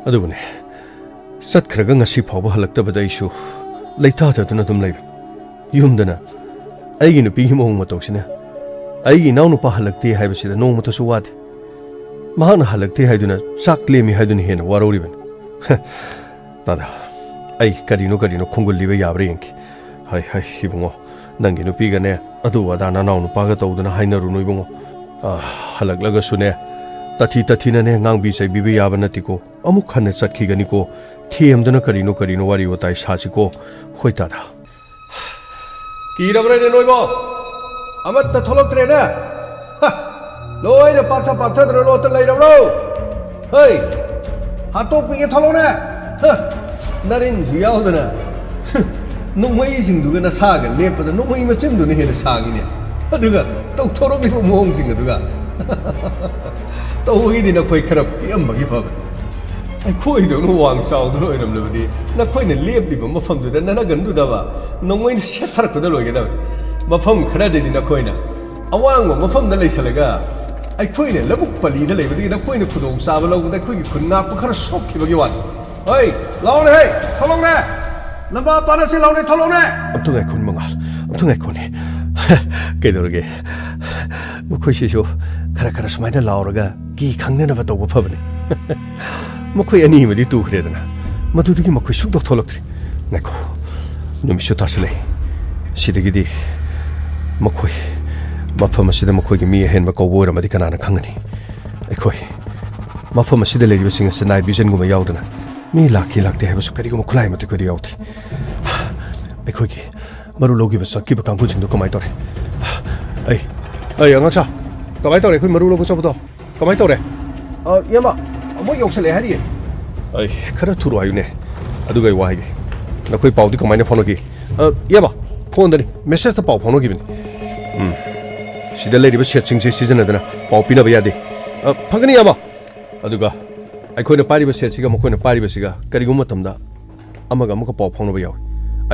ꯑꯗꯨꯕꯨꯅꯦ ꯆꯠꯈ꯭ꯔꯒ ꯉꯁꯤ ꯐꯥꯎꯕ ꯍꯜꯂꯛꯇꯕꯗ ꯑꯩꯁꯨ ꯂꯩꯇꯥꯗꯗꯨꯅ ꯑꯗꯨꯝ ꯂꯩꯕꯅꯤ ꯌꯨꯝꯗꯅ ꯑꯩꯒꯤ ꯅꯨꯄꯤꯒꯤ ꯃꯑꯣꯡ ꯃꯇꯧꯁꯤꯅ ꯑꯩꯒꯤ ꯏꯅꯥꯎꯅꯨꯄꯥ ꯍꯜꯂꯛꯇꯦ ꯍꯥꯏꯕꯁꯤꯗ ꯅꯣꯡꯃꯇꯁꯨ ꯋꯥꯗꯦ ꯃꯍꯥꯛꯅ ꯍꯜꯂꯛꯇꯦ ꯍꯥꯏꯗꯨꯅ ꯆꯥꯛ ꯂꯦꯝꯃꯤ ꯍꯥꯏꯗꯨꯅ ꯍꯦꯟꯅ ꯋꯥꯔꯧꯔꯤꯕꯅꯤ ꯗꯥꯗꯥ ꯑꯩ ꯀꯔꯤꯅꯣ ꯈꯣꯡꯒꯨꯜꯂꯤꯕ ꯌꯥꯕ꯭ꯔꯥ ꯌꯦꯡꯈꯤ ꯍꯩ ꯏꯕꯨꯡꯉꯣ ꯅꯪꯒꯤ ꯅꯨꯄꯤꯒꯅꯦ ꯑꯗꯨ ꯑꯗꯥ ꯅꯅꯥꯎ ꯅꯨꯄꯥꯒ ꯇꯧꯗꯨꯅ ꯍꯥꯏꯅꯔꯨꯅꯨ ꯏꯕꯨꯡꯉꯣ ꯍꯜꯂꯛꯂꯒꯁꯨꯅꯦ ꯇꯊꯤꯅꯅꯦ ꯉꯥꯡꯕꯤ ꯆꯩꯕꯤꯕ ꯌꯥꯕ ꯅꯠꯇꯦꯀꯣ ꯑꯃꯨꯛ ꯍꯟꯅ ꯆꯠꯈꯤꯒꯅꯤꯀꯣ ꯊꯦꯝꯗꯨꯅ ꯀꯔꯤꯅꯣ ꯋꯥꯔꯤ ꯋꯥꯇꯥꯏ ꯁꯥꯁꯤꯀꯣ ꯍꯣꯏ ꯗꯥꯗꯥ ꯀꯤꯔꯕ꯭ꯔꯅꯦ ꯅꯣꯏꯕꯣ ꯑꯃꯠꯇ ꯊꯣꯛꯂꯛꯇ꯭ꯔꯦꯅꯦ ꯂꯣꯏꯅ ꯄꯥꯛꯊꯗꯅ ꯂꯣꯠꯇ ꯂꯩꯔꯕ꯭ꯔꯣ ꯍꯩ ꯍꯥꯠꯇꯣꯛꯄꯤꯒꯦ ꯊꯣꯛꯂꯛꯎꯅꯦ ꯅꯔꯤꯟꯁꯨ ꯌꯥꯎꯗꯅ ꯅꯣꯡꯃꯩꯁꯤꯡꯗꯨꯒ ꯅꯁꯥꯒ ꯂꯦꯞꯄꯗ ꯅꯣꯡꯃꯩ ꯃꯆꯤꯟꯗꯨꯅ ꯍꯦꯟꯅ ꯁꯥꯡꯉꯤꯅꯦ ꯑꯗꯨꯒ ꯇꯧꯊꯣꯔꯛꯂꯤꯕ ꯃꯑꯣꯡꯁꯤꯡ ꯑꯗꯨꯒ ꯇꯧꯕꯒꯤꯗꯤ ꯅꯈꯣꯏ ꯈꯔ ꯄꯤꯑꯝꯕꯒꯤ ꯐꯕꯅꯤ ꯑꯩꯈꯣꯏꯗꯧꯅ ꯋꯥꯡ ꯆꯥꯎꯗꯨꯅ ꯑꯣꯏꯔꯝꯂꯕꯗꯤ ꯅꯈꯣꯏꯅ ꯂꯦꯞꯂꯤꯕ ꯃꯐꯝꯗꯨꯗ ꯅꯅꯒꯟꯗꯨꯗꯕ ꯅꯣꯡꯃꯩꯅ ꯁꯦꯠꯊꯔꯛꯄꯗ ꯂꯣꯏꯒꯗꯕꯅꯤ ꯃꯐꯝ ꯈꯔꯗꯗꯤ ꯅꯈꯣꯏꯅ ꯑꯋꯥꯡꯕ ꯃꯐꯝꯗ ꯂꯩꯁꯜꯂꯒ ꯑꯩꯈꯣꯏꯅ ꯂꯧꯕꯨꯛ ꯄꯜꯂꯤꯗ ꯂꯩꯕꯗꯒꯤ ꯅꯈꯣꯏꯅ ꯈꯨꯗꯣꯡꯆꯥꯕ ꯂꯧꯕꯗ ꯑꯩꯈꯣꯏꯒꯤ ꯈꯨꯟ ꯉꯥꯛꯄ ꯈꯔ ꯁꯣꯛꯈꯤꯕꯒꯤ ꯋꯥꯅꯤ ꯍꯣꯏ ꯂꯥꯎꯅꯦ ꯍꯦ ꯊꯣꯛꯂꯛꯅꯦ ꯂꯝꯕꯥ ꯄꯥꯅꯁꯤ ꯂꯥꯎꯅꯦ ꯊꯣꯛꯂꯛꯅꯦ ꯑꯝꯇ ꯉꯥꯏꯈꯣꯅꯦ ꯃꯉꯥꯜ ꯑꯝꯇ ꯉꯥꯏꯈꯣꯅꯦ ꯀꯩꯗꯧꯔꯒꯦ ꯃꯈꯣꯏꯁꯤꯁꯨ ꯈꯔ ꯁꯨꯃꯥꯏꯅ ꯂꯥꯎꯔꯒ ꯀꯤ ꯈꯪꯅꯅꯕ ꯇꯧꯕ ꯐꯕꯅꯤ ꯃꯈꯣꯏ ꯑꯅꯤ ꯑꯃꯗꯤ ꯇꯨꯈ꯭ꯔꯦꯗꯅ ꯃꯗꯨꯗꯒꯤ ꯃꯈꯣꯏ ꯁꯨꯛꯇꯧ ꯊꯣꯛꯂꯛꯇ꯭ꯔꯤ ꯉꯥꯏꯈꯣ ꯅꯨꯃꯤꯠꯁꯨ ꯇꯥꯁꯤꯜꯂꯛꯏ ꯁꯤꯗꯒꯤꯗꯤ ꯃꯈꯣꯏ ꯃꯐꯝ ꯑꯁꯤꯗ ꯃꯈꯣꯏꯒꯤ ꯃꯤ ꯑꯍꯦꯟꯕ ꯀꯧꯕ ꯑꯣꯏꯔꯝꯃꯗꯤ ꯀꯅꯥꯅ ꯈꯪꯒꯅꯤ ꯑꯩꯈꯣꯏ ꯃꯐꯝ ꯑꯁꯤꯗ ꯂꯩꯔꯤꯕꯁꯤꯡ ꯑꯁꯤ ꯅꯥꯏꯠ ꯚꯤꯖꯟꯒꯨꯝꯕ ꯌꯥꯎꯗꯅ ꯃꯤ ꯂꯥꯛꯈꯤ ꯂꯥꯛꯇꯦ ꯍꯥꯏꯕꯁꯨ ꯀꯔꯤꯒꯨꯝꯕ ꯈꯨꯠꯂꯥꯏ ꯑꯃꯠꯇ ꯑꯩꯈꯣꯏꯗ ꯌꯥꯎꯗꯦ ꯑꯩꯈꯣꯏꯒꯤ ꯃꯔꯨ ꯂꯧꯈꯤꯕ ꯆꯠꯈꯤꯕ ꯀꯥꯡꯕꯨꯁꯤꯡꯗꯨ ꯀꯃꯥꯏꯅ ꯇꯧꯔꯦ ꯑꯩ ꯑꯉꯥꯡꯆꯥ कमाई तौरे कोई मरु लोग सब तो कमाई तौरे ये मा अमो योक्सल है हरी आई खरा थुरु आयु ने अदुगा वाई गे ना कोई पाउदी कमाई ने फोन की ये मा फोन दनी मैसेज तो पाउ फोन की बिनी सिदा लेरिबा सेटसिंग से सीजन दना पाउ पिना बयादे फगनी यामा अदुगा अखोइना पारिबा सेटसिगा मखोइना पारिबा सिगा करिगुम मतमदा अमगा अमका पाउ फोन बयाव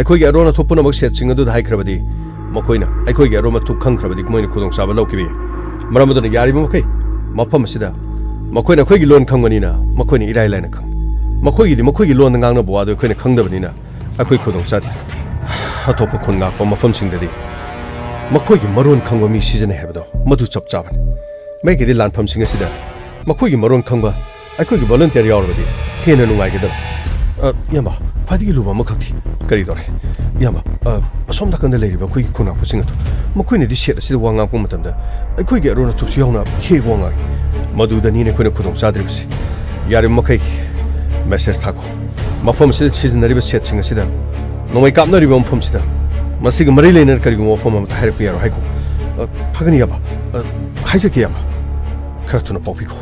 अखोइगे अरोना थोपना मक सेटसिंग अदु हाइख्रबदी मखोइना अखोइगे अरोमा थुप खंख्रबदी मोइना खुदों साबा लौकिबे मरमदना यारिबा मखै मफम सिदा मखोइना अखोइगे लोन खंगबनिना मखोइना इराइ लाइना खंग मखोइगिदि मखोइगे लोन ngang na buado अखोइना खंगदबनिना अखोइ खुदों सादि अतोप खुन ngakpa मफम सिंगदि मखोइगे मरोन खंगबा मी सिजन हेबदो मधु चप चाबन मैगिदि लानफम सिंग सिदा मखोइगे मरोन खंगबा अखोइगे वॉलंटियर यावरबदि हेना नुंगाइगदो यामा फादिगे लुबा मखथि करि दोरे यामा असोम दकन लेरिबा अखोइगे खुना पुसिंगतो मखोइनदि सेट सिदा वांगांगपो मतमदा अखोइगे अरोना थुपसि यावना हे वांगा मधुदनि ने खोइना खुदों चाद्रिबसि यारि मखै मेसेज थाको मफम सिल सिजनरिबा सेटसिंग सिदा नोंगाइ कापनरिबा मफम सिदा मसिग मरि लेनर करिगुम मफम अम थाइर पियारो हाइको फगनि याबा हाइजके याबा खरतुना पौफिको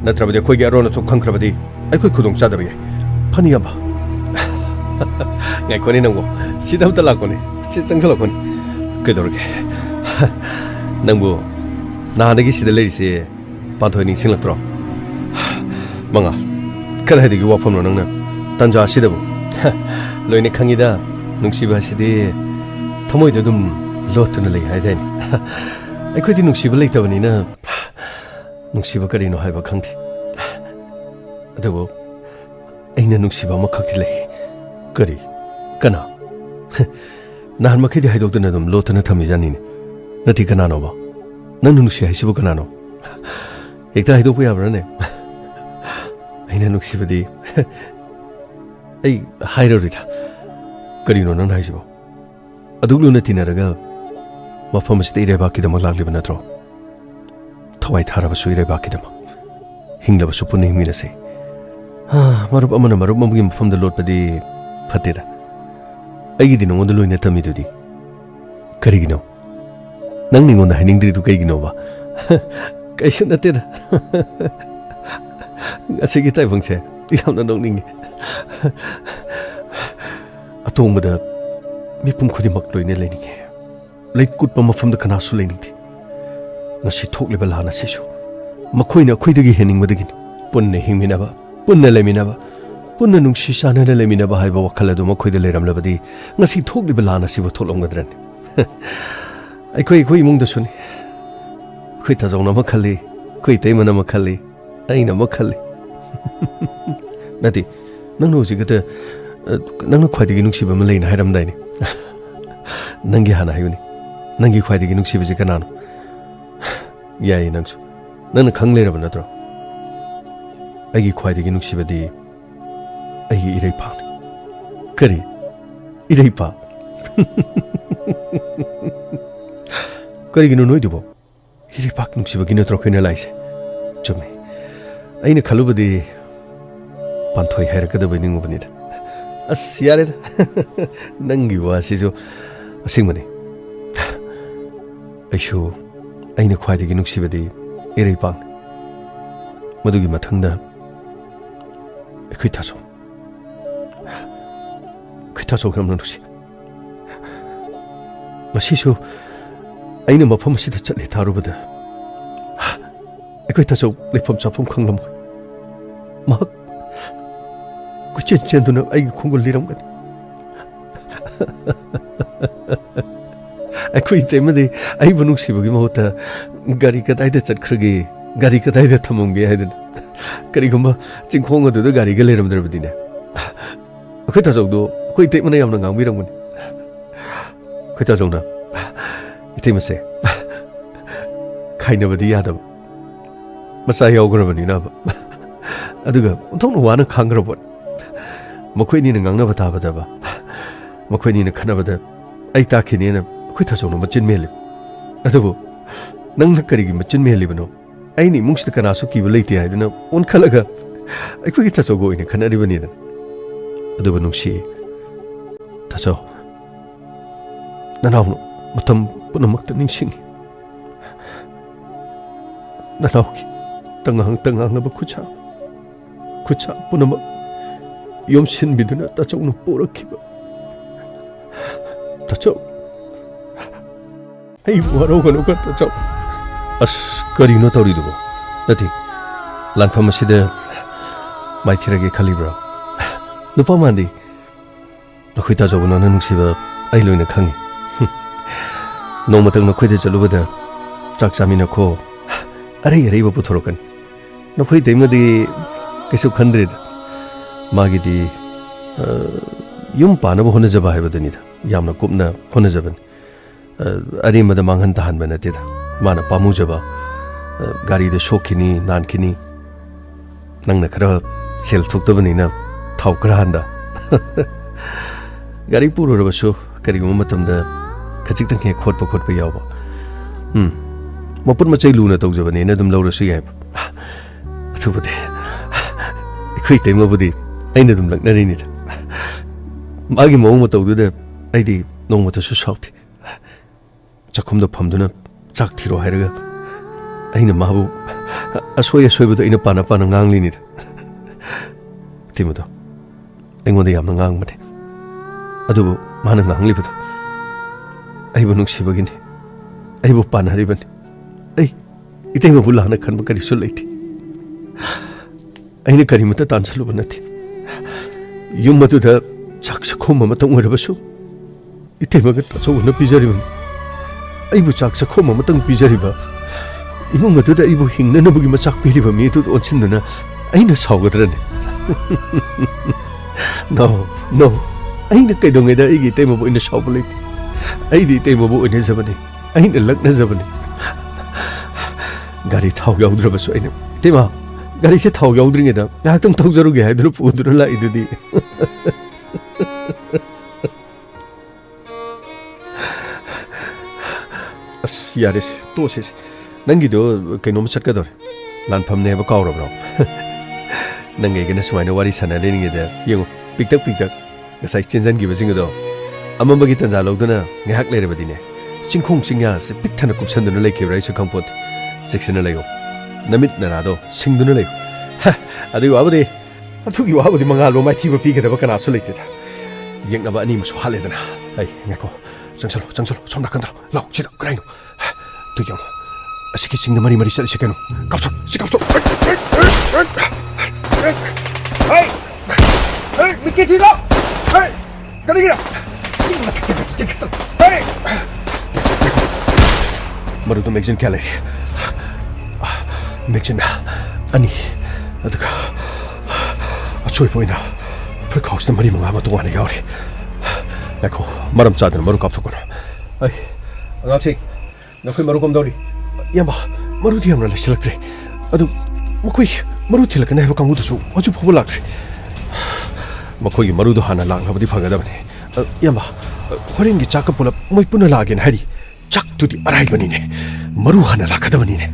नत्रबदि अखोइगे अरोना थुप खंख्रबदि अखोइ खुदों चादबि फनि याबा ngaikoni nangbo sidam talakoni si changsalakoni kedorge nangbo nahadagi sida lerise panthoi ning singlakro manga kadhaidagi wafam nangna tanja sidabu loine khangida nungsiba sidi thamoida dum lotuna lei haidani aikhodi nungsiba leitabani na nungsiba karino haiba khangthi adubo aina nungsiba makhakti lei करी कना नान मखैदि हाइदोक्तना दम लोथना थमि जानिने नथि कनानो बा none नुक्सि हाइसिबो कनानो एकता हाइदोक्पो याब्राने आइना नुक्सिबदि ऐ हाइरोरिथा करिनो none हाइसिबो अदुग्लु नतिनरगा मफमसिदा इरेबाकिदम लाग्लिबा नत्रो थवाइ थाराबसु इरेबाकिदम हिंग्लबसु पुनि हिमिरसे मरुप अमना मरुप ममुगि मफमदा लोटपदि फतेदा अगिदि नोंगोंद लोइना तमिदुदि करिगिनो नंग निंगोंद हाइनिंगद्रिदु कैगिनोबा कैसु नतेदा असिगी ताइबंगसे यामना नोंनिंगे अतोंगदा मिपुम खुदिमक लोइने लेनिगे लेकुटपा मफमदा Kanasu लेनिंगदि ngasi thokliba lana sisu makoina khoidagi heningbadagi punne hingminaba punne leminaba punna nungsi sanana leminaba haiba wakhaladu makhoida leramlabadi ngasi thokliba lana sibu tholomgadran aikoi imungda suni khoi tajongna makhali khoi teimana makhali aina makhali nati nangno jigata nangno khwaidagi nungsiba ma leina hairamdaini nangi hana hayuni nangi khwaidagi nungsiba ji kanano याई नंगसु none खंगलेरब नत्रो आइगी ख्वाइदगी नुक्सिबदि आइगी इरैपा करी इरैपा करिगिनु नोइदुबो इरैपा नुक्सिबगी नत्रो खैना लाइसे चुमे आइना खलुबदि पान्थोइ हाइरकदबै निंगुबनिदा अस यारे नंगी वासिजो असिंगमने आइसु अइना ख्वाइदगी नुक्सिबदि इरैपां मदुगी मथंगदा खैथासो ख्रमना नुसि मसिसु अइना मफम सिदा चले थारुबदा खैथासो लेफम चाफम खंगलम मा कुचेन चेंदुना अइगी खुंगुल लिरमगनि अखोई तेमदे आई बनुक्सिबगी महोता गाड़ी कदाइदा चटख्रगे गाड़ी कदाइदा थमंगे हाइदन करिगुम्बा चिंखोंग अदुदा गाड़ी गा लेरमद्रबदिने अखोई ताजौदो अखोई तेमना यामना गांबिरंगमनि अखोई ताजौना इतेमसे खाइनबदि यादब मसा यावग्रबनिना अदुगा उन्थोंनो वाना खांग्रबन मखोइनिना गांनबा ताबदबा मखोइनिना खनबदा आई ताखिनेना अखोई ताजौना मचिन मेले अदुबो नंग करिगी मचिन मेलिबनो आइनि मुंगसिदा कनासु किबा लेते हाइदना उनखलगा अखोई ताजौगो इने खनरिबनिदा अदुबो नुंसि ताजौ ननावनो मतम पुनमक्ता निंसिंगी nanaoki tangang na bakhucha punama yom sin biduna tachau no porakhiba tachau ai waro ganu ka tachau as karino tori dubo nati lanpham asida maithirage khalibra nupa mandi nakhoi ta jawna na nungsiba ai loina khangi nomatang nakhoi de jalubada chak chamina kho अरे वो पुथोरकन नखोई देमदी कैसे खंद्रे मागिदी yum पानब होने जब है यामना कुपना होने जबन अरे मद मांगन तहन बनते माना पामू जब गाड़ी दे शोखिनी नानखिनी नंगना खरा सेल थोक्तबनिना थाव खरा हंदा गाड़ी पुरोरबसु करिगुम मतमदा खचितंग हे खोटप यावबा मपुन मचै लुना तौजबने न दुम लौरसु याब अथुबदे खै तेमबुदी अइना दुम लक्नरिनि मागी मौ मतौदुदा अइदी नोंमतसु साउथि चखुमदा फमदुना चाक थिरो हायरगा अइना माबु असोयबदो अइना पाना nganglini तिमदो अइंगोदा यामना ngangbane अदुबु माना nganglibदो अइबु नुंसिबगिनि अइबु पानहरिबनि इतने में बुलाना खन में करी सुन थी अने करी मत तानसलुब नथि युम मदुद चाक सखोम मत उरबसु इतने में तचौ न पिजरिबन अइबु चाक सखोम मत पिजरिबा इमु मदुद अइबु हिंगनबुगी मचाक पिरिबा मेतु ओनसिनना अइना सावगद्रने नो अइना कैदोंगेदा अइगी तेमबु इन सावब लेथि अइदी तेमबु ओने जबने अइना लग्न जबने गाड़ी थाव याउद्रबसु अइना तेमा गाड़ी से थाव याउद्रिङेदा यातम थौजरुगे हाइदुर पुदुर लाइदुदी अस यारेस तोसे नंगिदो कैनोम सटकदोर लानफमने बा कावरब्रो नंगेगने सुमाइना वारी सना लेनिङेदा यंगो पिकटक ngasai chenjan gi basingdo amambagi tanja logduna ngahak lerebadine chingkhong chingya se pikthana kupsanduna lekibrai su khampot section lego namit narado singduna lego adu wabudi athugi wabudi mangal lo mai thiba pigedaba kana su leite ta yengnaba ani masu haledana ai ngako changsalo somna kandra law chida kraino tu yang asiki chingda mari sal sikano kapso hey miketi lo hey kanigira hey marudu megzin kale megzin ani aduka achoi poina precaution mari manga ma tongane gauri lako maram chadna maru kapthokona ai agachi nakoi maru komdori yamba maru diamna lesilaktre adu makoi maru thilakana heba kangudasu aju phoba laktre makoi maru do hana langbadi phagadabane yamba horengi chaka pula moi puna lagen hari chak tu di arai bani ne maru hana lakadabani ne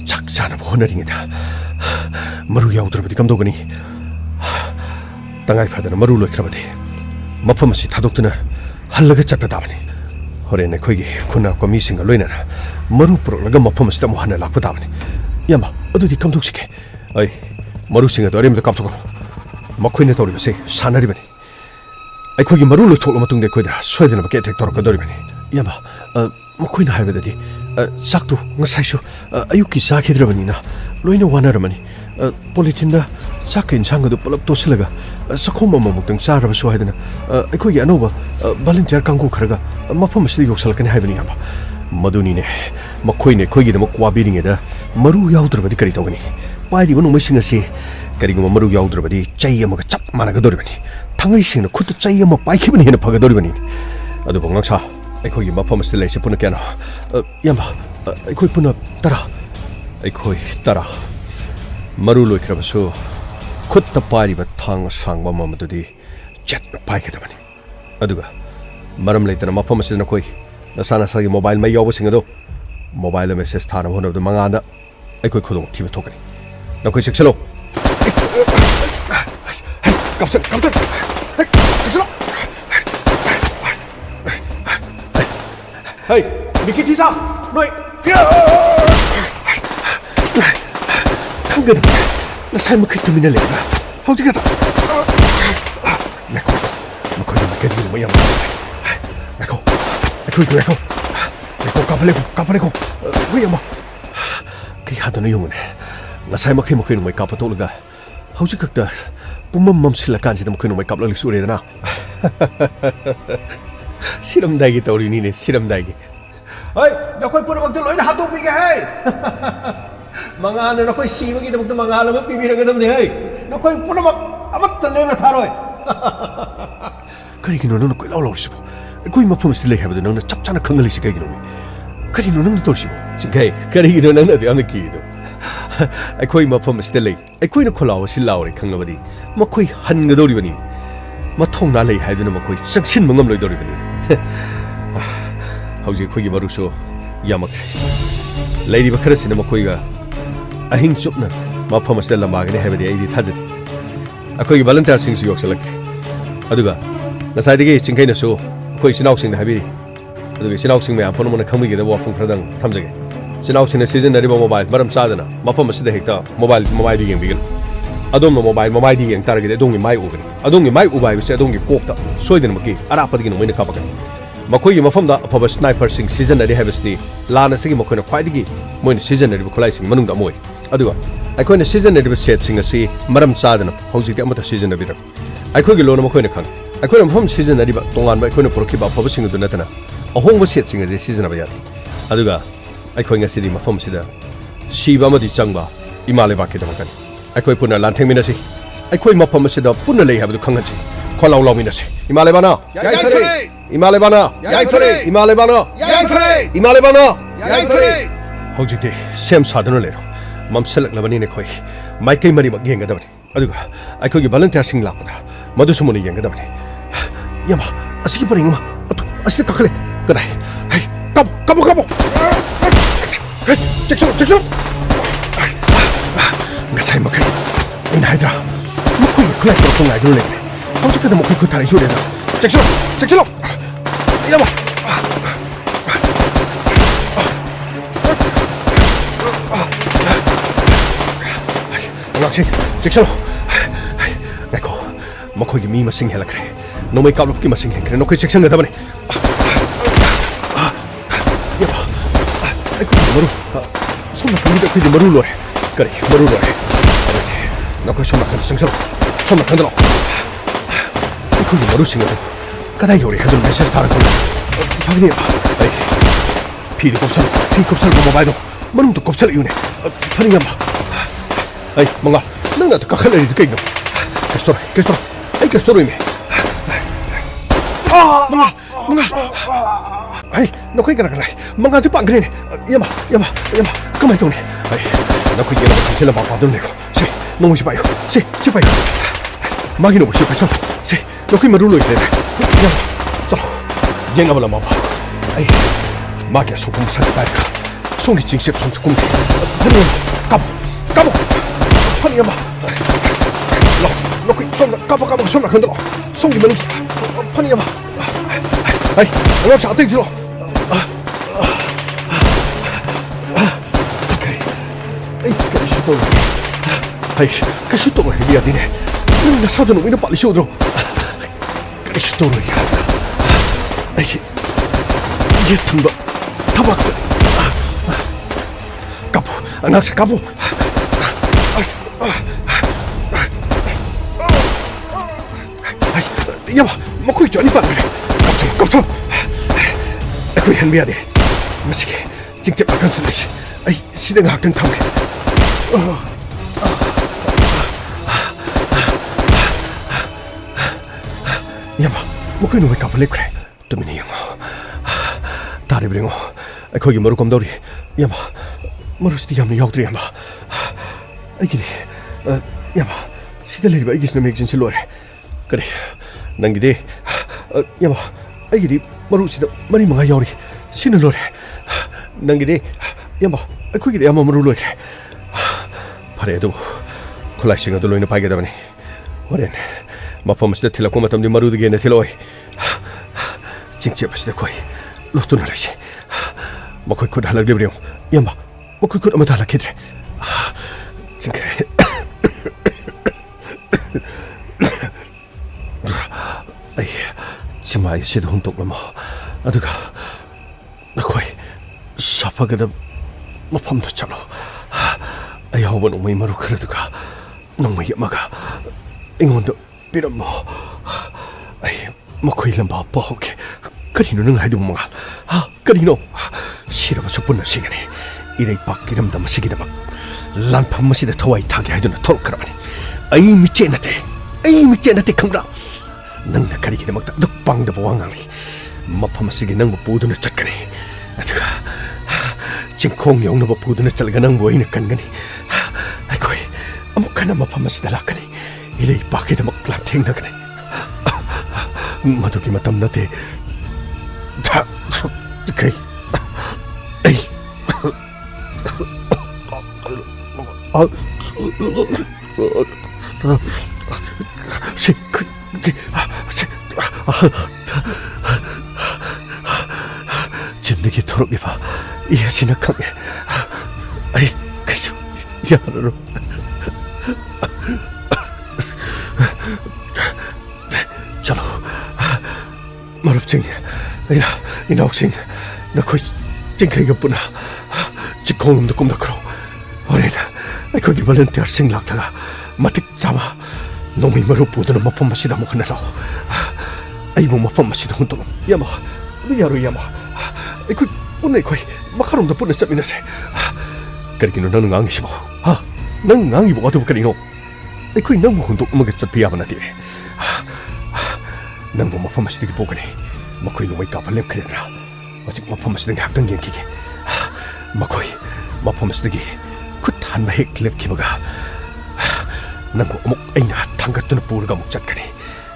chak chana bhonaring da maru yaudrabadi kamdogani tangai phadana maru loikrabadi mafam si thadoktuna hallaga chappadabani horene khoigi khuna ko mi singa loinara maru prolaga mafam sta mo hana lakpadabani yamba adudi kamdoksike ai maru singa do remda kapthoko makoine toribase sanaribani ꯑꯩꯈꯣꯏꯒꯤ ꯃꯔꯨ ꯂꯣꯏꯊꯣꯛꯂ ꯃꯇꯨꯡꯗ ꯑꯩꯈꯣꯏꯗ ꯁꯣꯏꯗꯅꯕ attack ꯇꯧꯔꯛꯀꯗꯧꯔꯤꯕꯅꯤ ꯏꯌꯥꯝꯕ ꯃꯈꯣꯏꯅ ꯍꯥꯏꯕꯗꯗꯤ ꯆꯥꯛꯇꯨ ꯉꯁꯥꯏꯁꯨ ꯑꯌꯨꯛꯀꯤ ꯆꯥꯈꯤꯗ꯭ꯔꯕꯅꯤꯅ ꯂꯣꯏꯅ ꯋꯥꯅꯔꯝꯃꯅꯤ ꯄꯣꯂꯤꯊꯤꯟꯗ ꯆꯥꯛꯀ ꯏꯟꯁꯥꯡꯒꯗꯨ ꯄꯨꯂꯞ ꯇꯣꯠꯁꯤꯜꯂꯒ ꯆꯥꯛꯈꯣꯝ ꯑꯃꯃꯨꯛꯇꯪ ꯆꯥꯔꯕꯁꯨ ꯍꯥꯏꯗꯅ ꯑꯩꯈꯣꯏꯒꯤ ꯑꯅꯧꯕ ꯚꯣꯂꯨꯟꯇꯤꯌꯔ ꯀꯥꯡꯕꯨ ꯈꯔꯒ ꯃꯐꯝ ꯑꯁꯤꯗ ꯌꯧꯁꯤꯜꯂꯛꯀꯅꯤ ꯍꯥꯏꯕꯅꯤ ꯏꯌꯥꯝꯕ ꯃꯗꯨꯅꯤꯅꯦ ꯃꯈꯣꯏꯅ ꯑꯩꯈꯣꯏꯒꯤꯗꯃꯛ ꯋꯥꯕꯤꯔꯤꯉꯩꯗ ꯃꯔꯨ ꯌꯥꯎꯗ꯭ꯔꯕꯗꯤ ꯀꯔꯤ ꯇꯧꯒꯅꯤ ꯄꯥꯏꯔꯤꯕ ꯅꯣꯡꯃꯩꯁꯤꯡ ꯑꯁꯤ ꯀꯔꯤꯒꯨꯝꯕ ꯃꯔꯨ ꯌꯥꯎꯗ꯭ꯔꯕꯗꯤ ꯆꯩ ꯑꯃꯒ ꯆꯞ ꯃꯥꯟꯅꯒꯗꯧꯔꯤꯕꯅꯤ ꯊꯥꯡꯒꯩꯁꯤꯡꯅ ꯈꯨꯠꯇ ꯆꯩ ꯑꯃ ꯄꯥꯏꯈꯤꯕꯅ ꯍꯦꯟꯅ ꯐꯒꯗꯧꯔꯤꯕꯅꯤ ꯑꯗꯨꯕꯨ ꯉꯪꯁꯥ ꯑꯩꯈꯣꯏꯒꯤ ꯃꯐꯝ ꯑꯁꯤꯗ ꯂꯩꯔꯤꯁꯦ ꯄꯨꯟꯅ ꯀꯌꯥꯅꯣ ꯏꯌꯥꯝꯕ ꯑꯩꯈꯣꯏ ꯄꯨꯟꯅ 10 ꯑꯩꯈꯣꯏ 10 ꯃꯔꯨ ꯂꯣꯏꯈ꯭ꯔꯕꯁꯨ ꯈꯨꯠꯇ ꯄꯥꯏꯔꯤꯕ ꯊꯥꯡ ꯑꯁꯥꯡꯕ ꯑꯃꯗꯨꯗꯤ ꯆꯦꯠꯅ ꯄꯥꯏꯒꯗꯕꯅꯤ ꯑꯗꯨꯒ ꯃꯔꯝ ꯂꯩꯇꯅ ꯃꯐꯝ ꯑꯁꯤꯗ ꯅꯈꯣꯏ ꯅꯁꯥꯒꯤ ꯃꯣꯕꯥꯏꯜ ꯃꯩ ꯌꯥꯎꯕꯁꯤꯡ ꯑꯗꯣ ꯃꯣꯕꯥꯏꯜꯗ ꯃꯦꯁꯦꯖ ꯊꯥꯅꯕ ꯍꯣꯠꯅꯕꯗ ꯃꯉꯥꯟꯗ ꯑꯩꯈꯣꯏ ꯈꯨꯗꯣꯡꯊꯤꯕ ꯊꯣꯛꯀꯅꯤ ꯅꯈꯣꯏ ꯆꯦꯛꯁꯤꯜꯂꯨ kapsan hey mikiti sa noi ꯈꯪꯒꯗꯕ ꯉꯁꯥꯏ ꯃꯈꯩ ꯇꯨꯃꯤꯟꯅ ꯂꯩꯕ ꯍꯧꯖꯤꯛ ꯈꯛꯇ ꯉꯥꯏꯈꯣ ꯃꯈꯣꯏꯅ ꯀꯔꯤꯒꯨꯝꯕ ꯌꯥꯝ ꯉꯥꯏꯈꯣ ꯉꯥꯏꯈꯣ ꯍꯨꯏ ꯑꯃ ꯀꯌꯥꯗꯅꯣ ꯌꯦꯡꯉꯨꯅꯦ ꯉꯁꯥꯏ ꯃꯈꯩ ꯅꯣꯡꯃꯩ ꯀꯥꯞꯄ ꯊꯣꯛꯂꯒ ꯍꯧꯖꯤꯛ ꯈꯛꯇ ꯄꯨꯝꯃꯝ ꯃꯝꯁꯤꯜꯂꯀꯥꯟꯁꯤꯗ ꯃꯈꯣꯏ ꯅꯣꯡꯃꯩ ꯀꯥꯞꯂꯛꯂꯤꯁꯨ ꯎꯔꯦꯗꯅ 시름다이기 떠오르니네 시름다이기 어이 너희 뿌리먹들 너희는 하도비게 해 망하는 너희 씨먹이 너부터 망하는 비비는 거든 해 너희 뿌리먹 아무 떨려나 타로이 그리기 너는 꽤 나올라오시고 그 이마품 쓸래 해봐도 너는 짭짤한 건글리시 가기 놈이 그리 너는 돌시고 지금 그리기 너는 어디 어느 기도 그 이마품 쓸래 그이는 콜라오 실라오리 강나버디 뭐 거의 한 거돌이버니 마통 날레 하이드는 뭐 거의 싹신 멍엄 로이돌이버니 hꯧ지게 거기 마루소 야막트 레이디 바크라스는 뭐 거기가 아행 좁는 마포마 스텔라 마그네 해버디 에이디 타즈디 거기 발렌타르 싱스 욕설락 아두가 나사이디게 징케이나소 거기 신하옥싱 하비리 아두가 신하옥싱 매 안포는 뭐나 강미게다 와풍 그러당 탐적에 신하옥싱의 시즌 내리버 모바일 마름 싸드나 마포마 스데 헥타 모바일 디갱 비긴 아동노 모바일 디갱 따르게 동이 마이 오그니 아동이 마이 우바이비스 아동이 꼭다 소이드는 먹기 아라빠디기는 뭐이나 까박게 마코이 마폼다 아파버 스나이퍼싱 시즌너리 해버스디 라나스기 마코이나 콰이디기 모이나 시즌너리 콜라이싱 만ung다 모이 아두가 아이코이나 시즌너리 세트싱 아시 마람 짜드나 hꯧ지게 아무다 시즌너비라 아이코이기 로나 마코이나 칸 아이코이나 마폼 시즌너리 동안 아이코이나 보로키바 아파버싱도 나타나 어홍버 세트싱 아지 시즌너비야 아두가 아이코이가 시디 마폼시다 시바마디 짱바 이말레바케다 마칸 아이코이 푸나 란탱미나시 아이코이 마폼시다 푸나 레이 하버도 강한지 콜라울라미나시 이말레바나 야이프레 이말레바나 야이프레 이말레바나 야이프레 이말레바나 야이프레 hꯧ지게 샘 사드는 레로 맘셀락라바니네 코이 마이케이 마리 막 yengadabani aduga aikogi volunteer sing lakpada madusu moni yengadabani yama asigi paringma atu asida kakale kadai hey kabu Jackson ngasai makai inhaidra mukui kulai ko ngai dole hauji kada mukui ko tari jure da Jackson yama Jackson Ecco ma kogi mi ma sing hela kre no mai kalup ki ma sing kre no koi Jackson ga dabane yaba ecco maru somma kandi ko di maru lo kare maru lo no koi somma kandi sing somma kandi lo ecco di maru sing ga kada yori hadun message tar ko pagni ai piri kopsal ko mobile manum to kopsal yune phani yamba ai manga nang na ta kakhalari de kaino Kestor ime manga ai no koi kana manga ju pangre yama kamai tone ai no koi yama sanchela ba padon ne ko si no mo sipayo si sipayo magi no mo sipayo si no koi marulo ite yama chalo yenga bala ma ba ai magi so kum sa pa ka songi jingship som kum phani kabu phani yama Look, kapo 손 흔들어. 손기 melung. 판이야 봐. 아이, 내가 자택 들어. 아이, 슈터. 아이, 그 슈터로 해야 되네. 나 사도는 이런 빨리 쇼들어. 그 슈터로 해야. 아이, 이게 tumba. 타박. kapo. 아nak kapo. yama makoi jani pa kapcham akoi han miade masike jingje akan sulleshi ai sideng hakeng tamge yama makoi no kapale kre tumini yama tari bringo akoi gi maru komdori yama maru sti yamni yaudri yama ai gi yama sidele ba igisna mekjin silore kare Nangide, yama, aigidi marusida mari manga yauri sinulore. Nangide, yama, aikuigidi yama marulore. Paredo, kolashing of the loin of Pagadavani. What in? Mapams the Tilacomatum de Marudige and the Tiloi. Chinchips the Koi, Lutunalish. Mako could have librium. Yama, Moko could amatala kid. Chinkay. Ay, chimay si huntok na mo. Aduga, nakoy, sapagada mapamdo chalo. Ayaw ba nung may marukaraduga, nung may yamaga, ingondo piram mo. Ay, makoy lang ba pahoke? Kanino nang haidong mga? Ha? Kanino? Sira ba supun na sigani? Iray pakiramdam sigidabak. Lanpam masida taway tagi haidong na tolok karamani. Ay, miche nate kangra. Nang nakarikita magdakdakpang da bawang ali. Mapamasigi nang mapudo na chatkani. Aduga, chingkong yung na mapudo na talaga nang buhay na kangani. Ay koy, amok ka na mapamasdala kani. Iray pakita magplanting na kani. Madugi matam nate. Okay. Ay. 진득이 토록 입어 이해지는 강해 아이 그저 야로 chalo maruf ching ina oxing na koi ching kai gapuna chikong da kum da kro orena ai ko gi volunteer sing lak thaga matik chama nomi marup pu da mapam masida mo khana lo ai mo mapam masida hun to yama yaro yama ai ko unai koi makarom da puna chapina se kari kino nang ngang si mo ha nang ngang ibo atu kari no ai ko nang mo hun to maga chapiya bana ti nang mo mapam masida gi pogani makoy no may kapalem kaya wajik mapamasdagi hakdang yang kiki makoy mapamasdagi kutan mahik lep kibaga nang ko amok ay na tanggat to na purga mok chat kani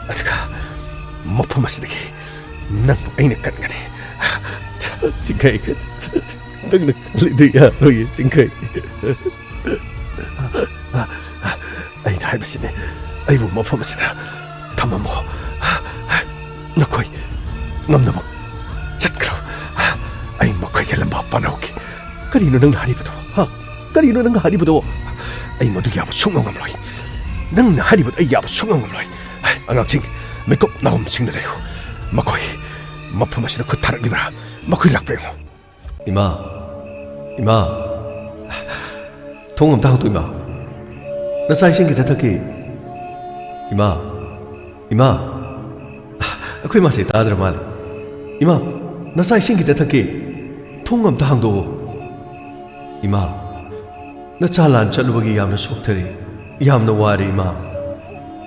adaka mapamasdagi nang mo ay na kan kani chingkay nang lidiya roy chingkay ay na haibasine ay mo mapamasda tama mo nakoy namnamak chatkro ay makoy kalam bapanawki kanino nang haribudo ha kanino nang haribudo ay madugi abo sungang amloy nang haribud ay abo sungang amloy angakching mekop naum singnareyo makoy mapamasida ko tarak libra makoy lakpremo ima 통음 다하도 ima na sai sing kita taki ima akoy masih tadra mal ima nasai sing kita thake thongam ta hangdo ima na chalan chalubagi yamna sokthari yamna wari ima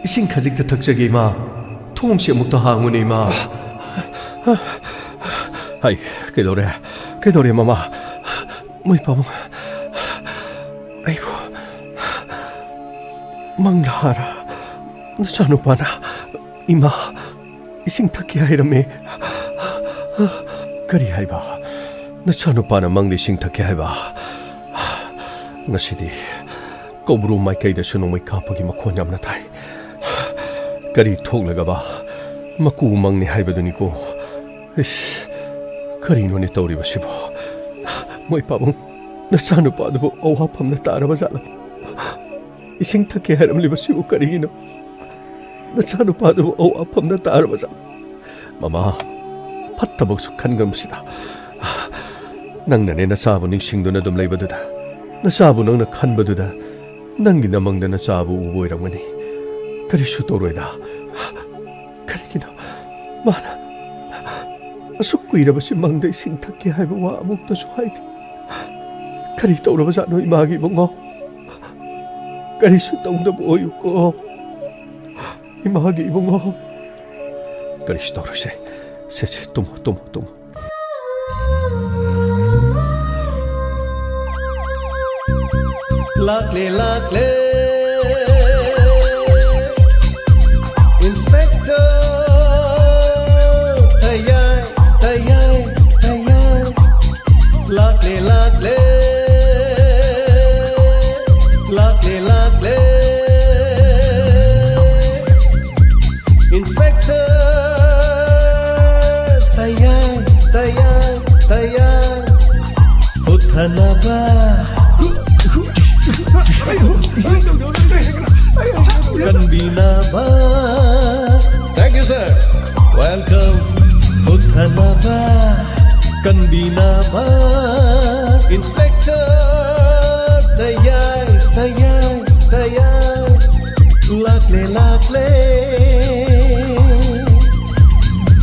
ising khajik ta thakjage ima thong se mukta hangune ima hai kedore mama moi pam aibo manglara na chanu pana ima ising thaki hairame kari haiba na chanu pana mangli sing thaki haiba ngasidi kobru mai kai da suno mai kapagi makhon yamna thai kari thoglaga ba maku mangni haibaduni ko ish kari no ni tawri basibo moi pabung na chanu pa do awa phamna tara bazala ising thaki hairam li basibo kari gino na chanu pa do awa phamna tara bazala mama 팟타복 숙한 검시다. 낭나네 나 사부 닝싱도 나 좀 레이버드다. 나 사부 낭나 칸버드다. 낭기나 망다 나 사부 우보이랑마니. 그리슈 도로이다. 그리기나 마나. 숙구 이라버시 망대 싱탁기 하이버와 목도 좋아이디. 그리 도로버사 노이 마기 봉어. 그리슈 똥도 보유고. 이 마기 봉어. 그리슈 도로시. 세세 tomo Lakle Inspector Tayay Lakle Inspector Tayang Uthanaba Kanbina ba? Thank you, sir. Welcome. Uthana ba? Kanbina ba? Inspector. Tayay, tayay, tayay. Lakle, lakle.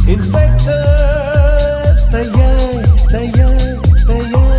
Inspector. Tayay, tayay, tayay.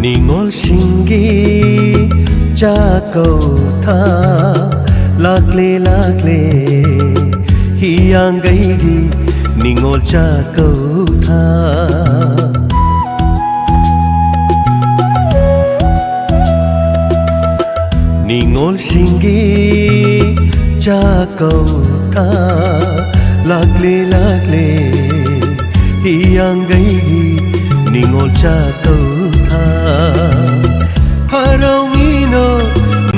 Ningol singgi jakau tha lakle lakle hiyang gaigi ningol jakau tha Ningol singgi jakau tha lakle lakle hiyang gaigi ningol jakau tha Harawino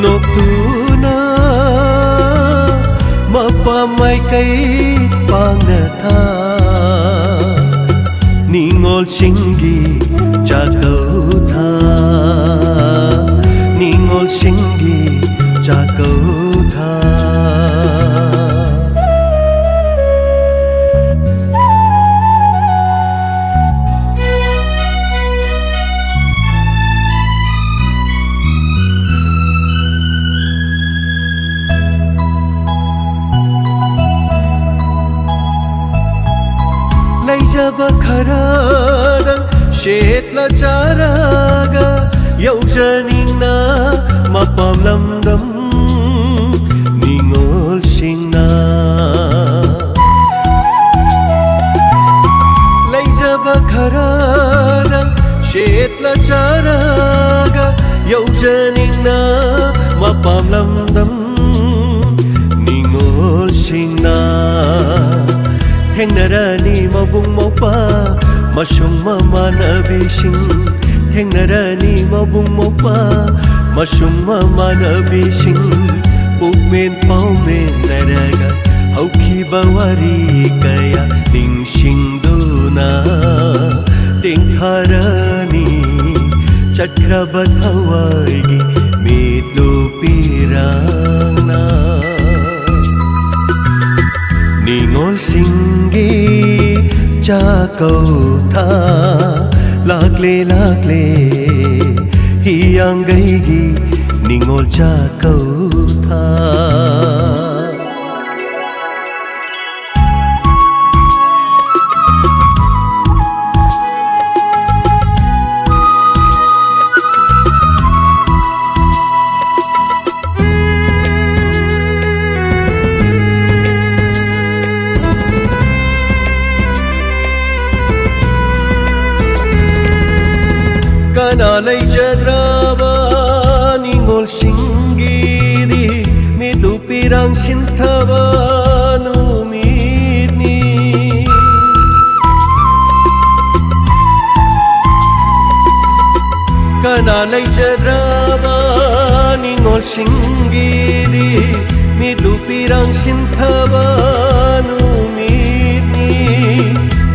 noktuna mapamay kay pangnatha Ningol singgi jakau tha Ningol singgi jakau tha Jaba kharadang shetla charaga yaujaningna mapam lamdam ningol singna Lai jaba kharadang shetla charaga yaujaningna mapam lamdam ningol singna Thengnarani mabung mopa masung mamanabising Thengnarani mabung mopa masung mamanabising Pugmen paumen naraga hauki bawari kaya ningsing duna Tengharani chakrabat hawaii mitlu pirana Ningol singgi jakau tha lakle lakle hiyang gaigi ningol jakau tha Kanalay jadraba ningol singgi di midupirang sintaba numidni Kanalay jadraba ningol singgi di midupirang sintaba numidni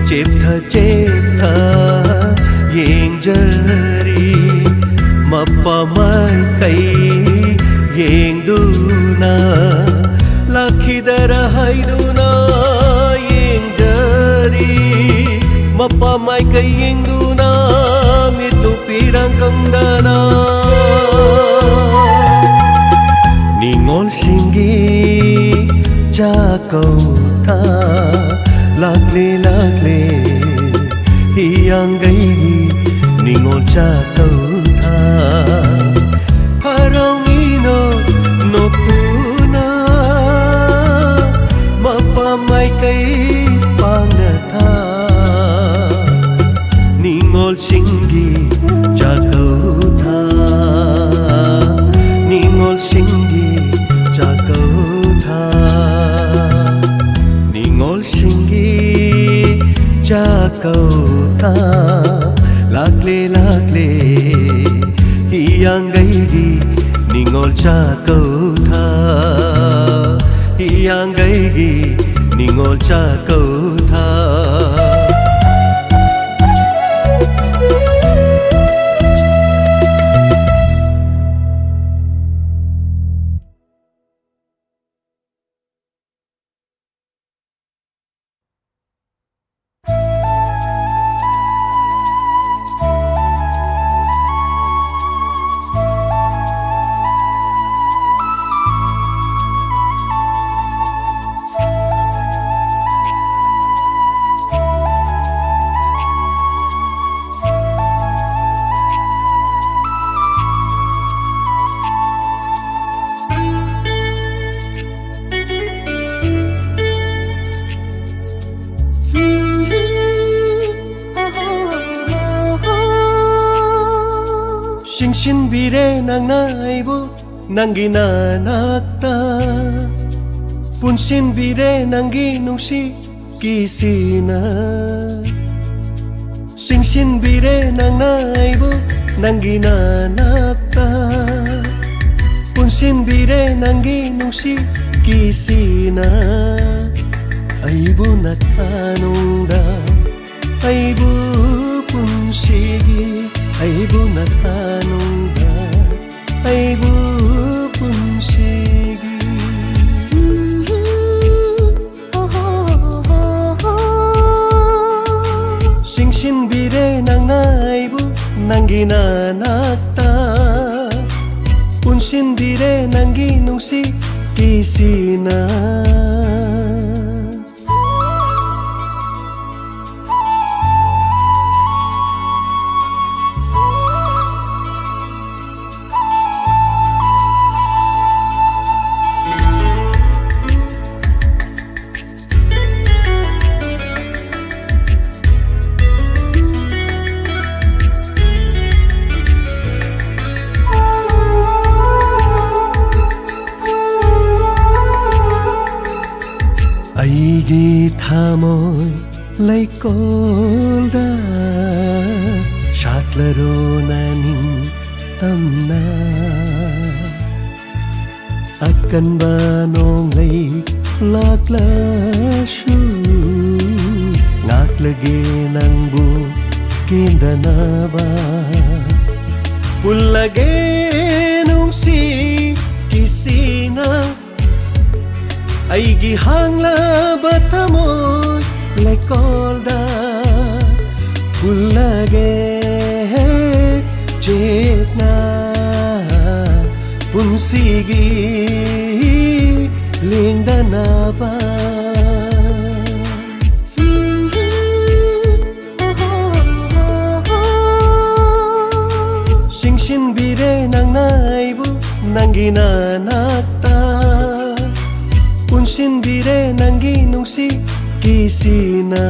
Cipta cipta Yeng jari mapamay kay yeng duna Laki darahay duna yeng jari mapamay kay yeng duna Mitupirang kangdana Ningol singgi jakau tha lakle lakle hiyang gaigi ningol jakau tha Harawino noktuna mapamay singi jakau tha ningol singi jakau tha ningol singi jakau tha lakle lakle hiyang gaigi ningol jakau tha hiyang gaigi ningol jakau tha Shin bire nang naibu nanggi nanakta Punsin bire nanggi nungsi kisina Shin bire nang naibu nanggi nanakta Punsin bire nanggi nungsi kisina Aibu natanungda Aibu punsigi Aibu natanungda Aibu punsigi Shin bire nang naibu nanggi nanakta Punsin bire nanggi nungsi kisina Aigi thamoy laikolda shatlaro naning tamna akan banong lay laklashu ngaklage nang bu kindanaba pullage nung si kisina Aigi hangla batamoy laikolda pullage chetna punsigi lingdanaba Shin bire nang naibu nanggi nanakta Punsin bire nanggi nungsi kisina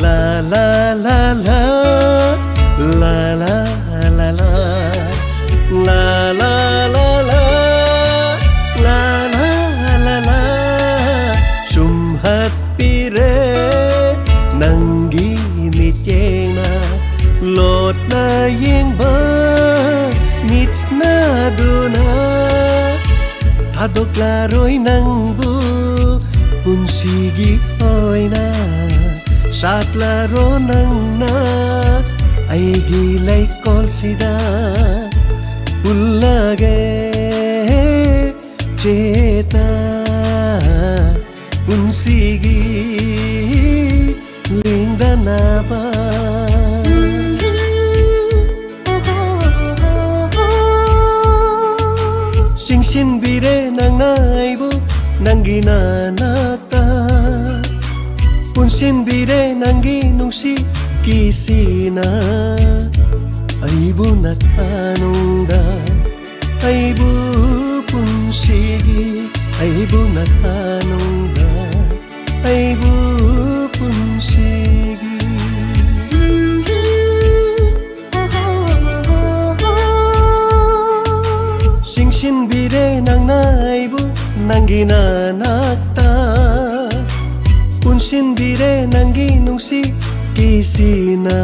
La la la la la la la la la la la la la la la sumhat pire nanggi mitjena lot na yengba nitsna duna Hadok laroy nang bu punsigi oy na Satlaro nang na ay gilay kol sida pullage cheta punsigi lindanaba Nanggi nanata Punsinbire nanggi nungsi kisina Aibu natanongda Aibu punsigi Aibu natanongda Aibu punsigi Singsinbire nang naibu Nanggi nanakta Punsinbire nanggi nungsi kisina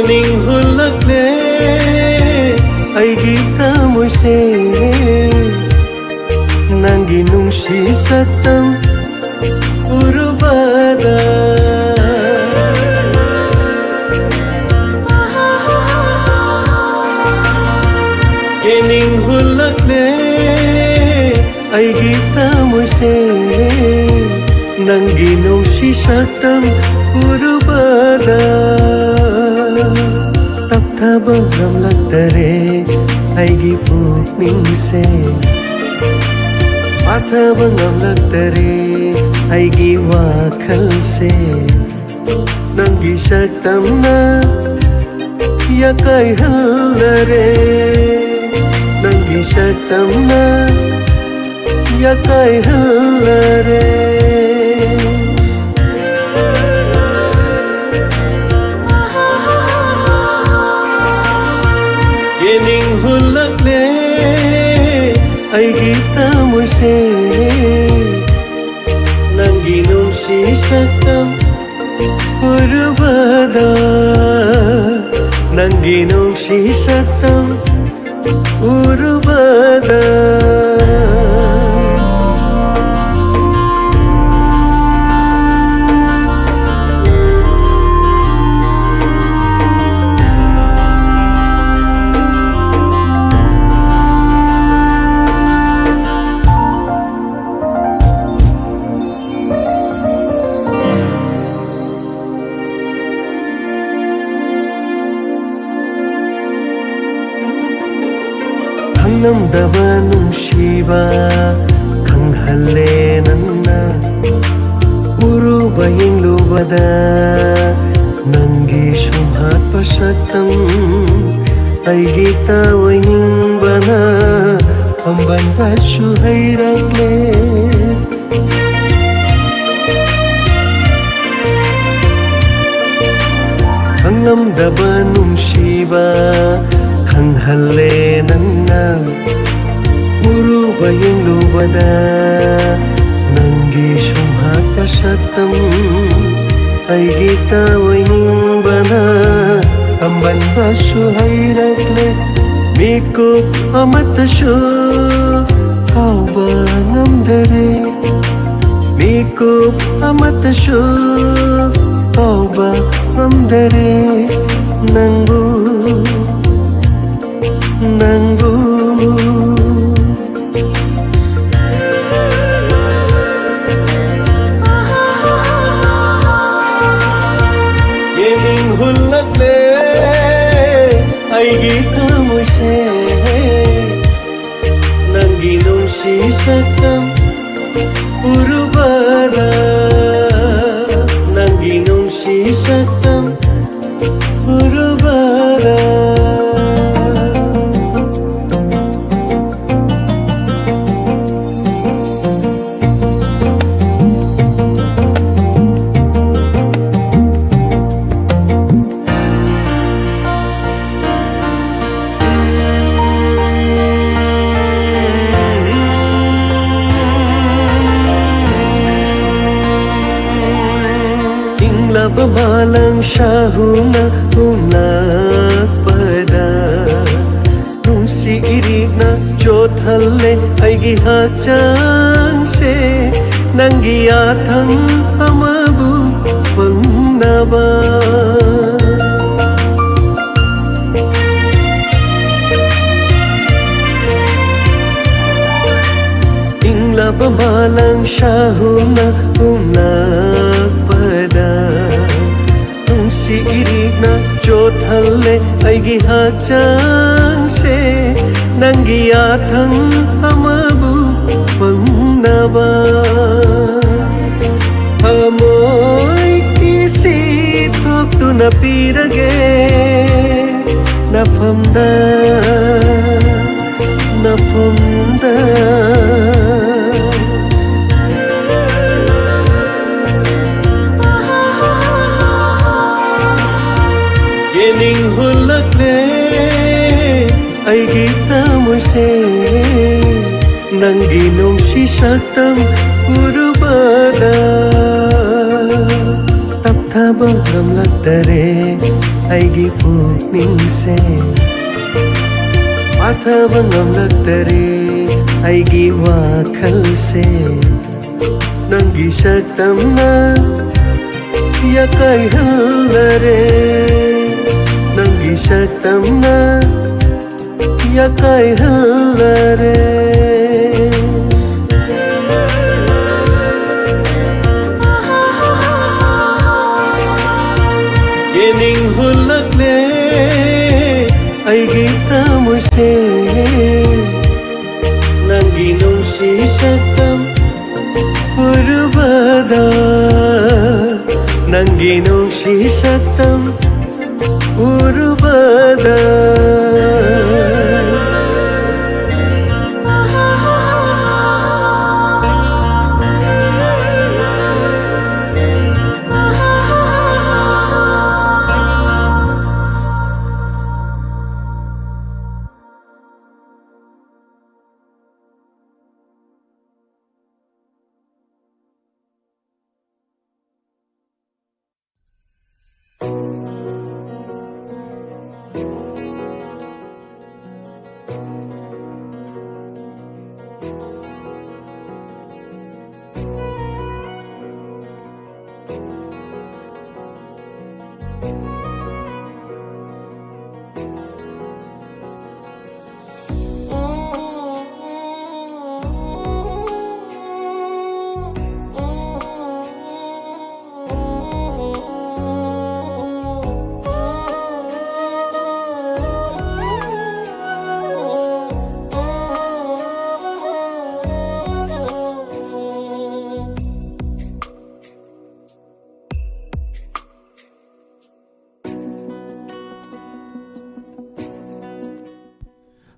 ꯌꯦꯅꯤꯡ ꯍꯨꯜꯂꯛꯂꯦ ꯑꯩꯒꯤ ꯊꯃꯣꯏꯁꯦ ꯅꯪꯒꯤ ꯅꯨꯡꯁꯤ ꯁꯛꯇꯝ ꯎꯔꯨꯕꯗ ꯌꯦꯅꯤꯡ ꯍꯨꯜꯂꯛꯂꯦ ꯑꯩꯒꯤ ꯊꯃꯣꯏꯁꯦ ꯅꯪꯒꯤ ꯅꯨꯡꯁꯤ ꯁꯛꯇꯝ ꯎꯔꯨꯕꯗ ꯇꯞꯊꯕ ꯉꯝꯂꯛꯇꯔꯦ ꯑꯩꯒꯤ ꯄꯨꯛꯅꯤꯡꯁꯦ ꯄꯥꯊꯕ ꯉꯝꯂꯛꯇꯔꯦ ꯑꯩꯒꯤ ꯋꯥꯈꯜꯁꯦ ꯅꯪꯒꯤ ꯁꯛꯇꯝꯅ ꯌꯥꯀꯥꯏꯍꯜꯂꯔꯦ ꯅꯪꯒꯤ ꯁꯛꯇꯝꯅ ꯌꯥꯀꯥꯏꯍꯜꯂꯔꯦ ꯌꯦꯅꯤꯡ ꯍꯨꯜꯂꯛꯂꯦ ꯑꯩꯒꯤ ꯊꯃꯣꯏꯁꯦ ꯅꯪꯒꯤ ꯅꯨꯡꯁꯤ ꯁꯛꯇꯝ ꯎꯔꯨꯕꯗ ꯅꯪꯒꯤ ꯅꯨꯡꯁꯤ ꯁꯛꯇꯝ ꯎꯔꯨꯕꯗ ꯈꯪꯂꯝꯗꯕ ꯅꯨꯡꯁꯤꯕ ꯈꯪꯍꯜꯂꯦ ꯅꯪꯅ ꯎꯔꯨꯕ ꯌꯦꯡꯂꯨꯕꯗ ꯅꯪꯒꯤ ꯁꯨꯝꯍꯠꯄ ꯁꯛꯇꯝ ꯑꯩꯒꯤ ꯇꯥꯑꯣꯏꯅꯤꯡꯕꯅ ꯄꯥꯝꯕꯟꯕꯁꯨ ꯍꯩꯔꯛꯂꯦ ꯈꯪꯂꯝꯗꯕ ꯅꯨꯡꯁꯤꯕ ꯈꯪꯍꯜꯂꯦ ꯅꯪꯅ ꯎꯔꯨꯕ ꯌꯦꯡꯂꯨꯕꯗ ꯅꯪꯒꯤ ꯁꯨꯝꯍꯠꯄ ꯁꯛꯇꯝ ꯑꯩꯒꯤ ꯇꯥꯑꯣꯏꯅꯤꯡꯕꯅ ꯄꯥꯝꯕꯟꯕꯁꯨ ꯍꯩꯔꯛꯂꯦ ꯃꯤꯀꯨꯞ ꯑꯃꯠꯇꯁꯨ ꯀꯥꯎꯕ ꯉꯝꯗꯔꯦ ꯃꯤꯀꯨꯞ ꯑꯃꯠꯇꯁꯨ ꯀꯥꯎꯕ ꯉꯝꯗꯔꯦ ꯅꯪꯕꯨ 예닝 훌락래 아이기 타무세 남긴 온시 삭담 우르바다 남긴 온시 삭담 우르바다 Pamalang sahuna umlakpada Nung si irig na jothalle aigi hakchang se Nanggiyathang amabu pangnaba Ingla pamalang sahuna umlakpada si irig na jothalle aigi hakchang se nanggiyathang amabu pangnaba amoy kisi thoktu na pirage nafamda Yening hulakle aigi tamoise nanggi nungsi saktam urubada tapthaba ngamlaktare ꯑꯩꯒꯤ ꯄꯨꯛꯅꯤꯡꯁꯦ ꯄꯥꯊꯕ ꯉꯝꯂꯛꯇꯔꯦ ꯑꯩꯒꯤ ꯋꯥꯈꯜꯁꯦ ꯅꯪꯒꯤ ꯁꯛꯇꯝꯅ ꯌꯥꯀꯥꯏꯍꯜꯂꯔꯦ ꯅꯪꯒꯤ ꯁꯛꯇꯝꯅ ꯌꯥꯀꯥꯏꯍꯜꯂꯔꯦ 예닝 훌럭네 아이기 타무세 난기 농시 삭담 우르바다 난기 농시 삭담 우르바다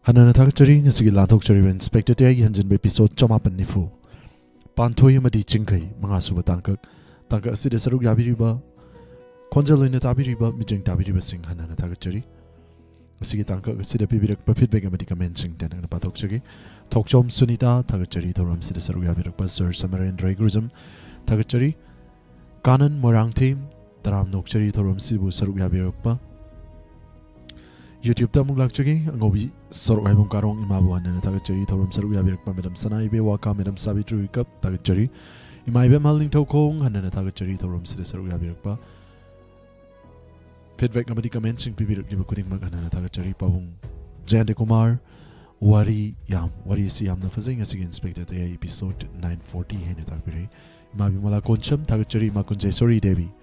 Hanana Takachari, Nasigi Lathokchari, Inspector Tag, Hanjin episode Chamapan Nifu. Pantoy Madi Chinkai, Mangasuba Tankak, Tanka Sida Saru Yabiriba, Konjalina Tabiriba, Mijing Tabiriba Sing Hanana Takachari. Nasigi Tanka, Sida Pibirak, Papitbega Medicamen Sing Tenang Patokchagi, Tokchom Sunita, Takachari, Toram Sida Saru Yabirak, Sir Samarin Dragrism, Takachari, Kanan Morang Team, Taram Nokchari, Toram Sibu Saru Yabirakpa. YouTube ta mung lakchagi ngobi sorok haibong karong imabuan na tagachari thorum saruk yabirak pa madam sanai be waka madam sabitru kap tagachari imai be maling thokong hanana tagachari thorum sida saruk yabirak pa feedback ngamadi comment sing pibirak di bakuding mag hanana tagachari pabung Jayante Kumar wari si yam na fazing asig inspector ta episode 940 hen tagapiri imabi mala koncham tagachari ma kunjay sorry devi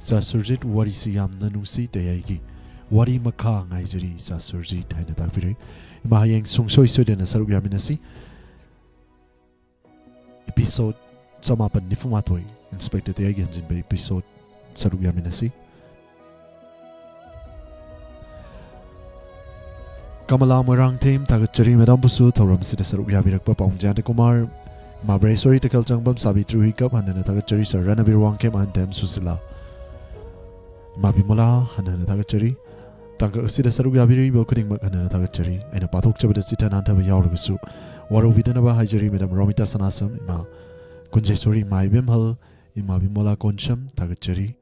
sa surjit wari si yam na nusi ta yaigi Wari Maka Ngaizuri sa Surji Taina Takpiri. Imahayang sungsoi so din na sarug yaminasi. Episode Samapan ni Fumatoy. Inspector Tiagan Jin ba episode sarug yaminasi. Kamala Morang Team Tagachari Madam Busu Thoram Sida Sarug Yabirak pa Paung Jayante Kumar. Mabre sorry takal changbam Sabitru Hikap Hanana Tagachari sa Ranabir Wangkem Antem Susila. Mabimola Hanana Tagachari. Tangka Sida Sarug Yabiri Bokuning Makana Tagachari, and a Patok Chabata Sita Nanta Yarusu, Waru Vidanaba Hajari, Madam Romita Sanasam, Ima Kunjesuri, my Bimhal, Imabimola Koncham, Tagachari.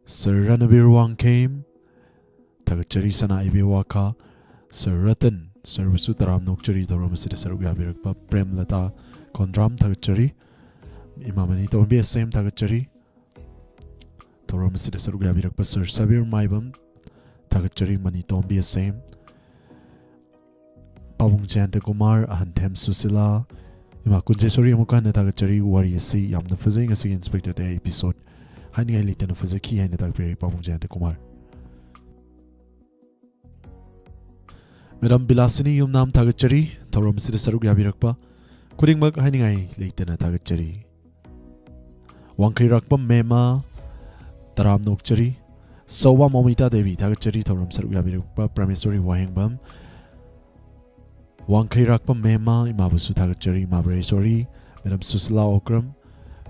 Sir Ranabir Wang came, Tagachari Sana Ibiwaka, Sir Ratan, Sir Sutaram Nokchari, the Roma Sida Sarug Yabirakpa, Prem Lata, Kondram Tagachari, Imamanito be a same Tagachari. Thoram Sida Sarug Yabirak pa Sir Sabir Maibam Tagachari Mani Tombi a same Pabung Jayante Kumar Ahantem Susila Ima Kunjesori Amuka na Tagachari Wari Si Yam na Fazing Asig Inspector the episode Hani ay litan na Fazaki ay na Tagapiri Pabung Jayante Kumar Madam Bilasini yung nam Tagachari Thoram Sida Sarug Yabirak pa Kuring mag hani ay litan na Tagachari Wangkay Rakpa Mema Taram Nokchari, Sowa Momita Devi, Tagachari, Thoram Sarug Yabirakpa, Pramesori Wahengbam, Wangkay Rakpa Mema, Imabusu Tagachari, Mabre Sori, Madam Susila Okram,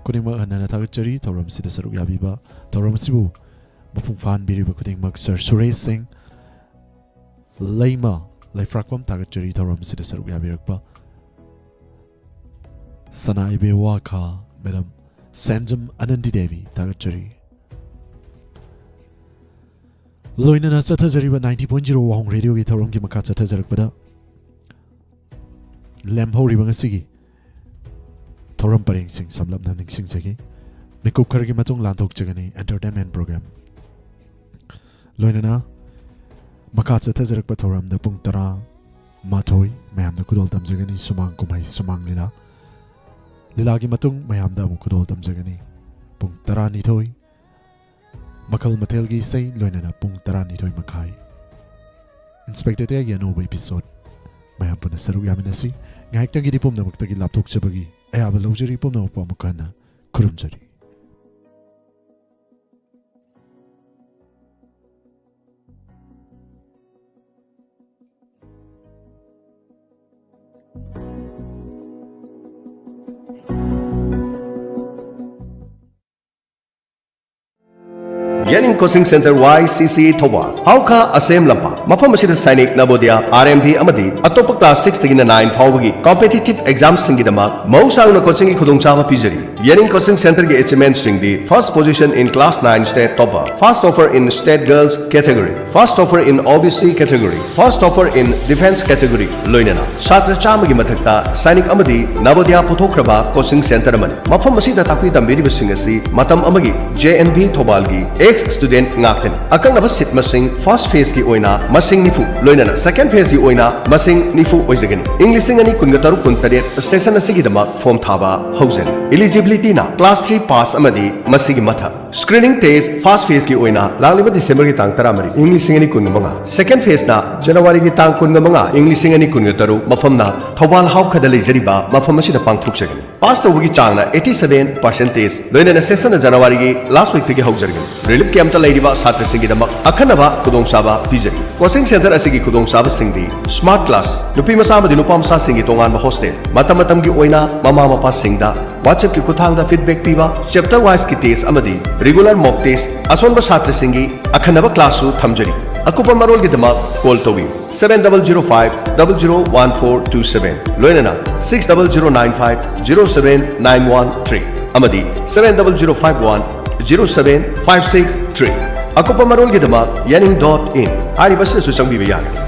Kuning Mag Hanana Tagachari, Thoram Sida Sarug Yabiba, Thoram Sibu, Bapung Fan Biriba Kuning Mag Sir Suresh Singh, Laima, Laifrakwam Tagachari, Thoram Sida Sarug Yabirakpa, Sana Ibe Waka, Madam Sanjam Anandi Devi, Tagachari. लोइनना चथजरिबा 90.0 वाहंग radio की थौरम की मखा चथजरकपदा लेमहौरिबा ngasiगी थौरम परेंगसिंग समलमना निंगसिंगजगी मिकुप खरगी मतुंग लांथोकजगनी entertainment programme लोइनना मखा चथजरकपा थौरमदा पुंग 10 माथोई मयामदा कुदोल तमजगनी सुमांग कुमाई सुमांग लीला की मतुंग मयामदा अमु कुदोल तमजगनी पुंग 12 मखल मथेल की सई लोइनना पुंग 12 मखाई इंस्पेक्टर तेगी अनोबा एपिसोड मयाम पुना सरुक यामिनसी ngahiktang di pumnamakta ki laptop chabagi ayaba lojari pumnamakpa mukana kurumjari Yaning Coaching Center YCC Thobal Hauka Asem Lampa Mafam asida Sainik Nabodia RMD Amadi Atopa Class 6 tagina 9 Phawagi Competitive Exams singidama Mausagna coaching ki khudongchaba pijari Yaning Coaching Center ki achievement singdi First position in Class 9 State Topper First offer in State Girls category First offer in OBC category First offer in Defense category Loinana Chhatra chamagi mathakta Sainik Amadi Nabodia Puthokraba Coaching Center amani Mafam asida takpi tambiri basingasi Matam amagi JNB Thobal gi student ngakani akang na seat masing first phase ki oina masing nifu loinana second phase ki oina masing nifu oizagani english ani kunga taret session asigi dama form thaba hauzani eligibility na class 3 pass amadi masigi matha screening test first phase ki oina langliba december ki tang 13 english ani kunga manga second phase na january ki tang kunga manga english ani kunga taru mafam na thobal hau khada lejariba mafam asida pangthukchagani pass tawgi changna 87% loinana session na january ki last week tagi hauzargani relief camp ta lairiba satra singidama akhanaba kudong saba pijari coaching center asigi kudong saba singdi smart class nupi masa amadi nupa masa singi tongan ba hostel matam gi oina mama mapa singda whatsapp ki kuthangda feedback piba chapter wise ki test amadi regular mock test asonba satra singi akhanaba class su thamjari akupa marol gi dama call towi 7005 001427 loinana 6009507913 amadi 70051 07563 Akupa marol gidama yaning.in Ari basna su changbiba yagani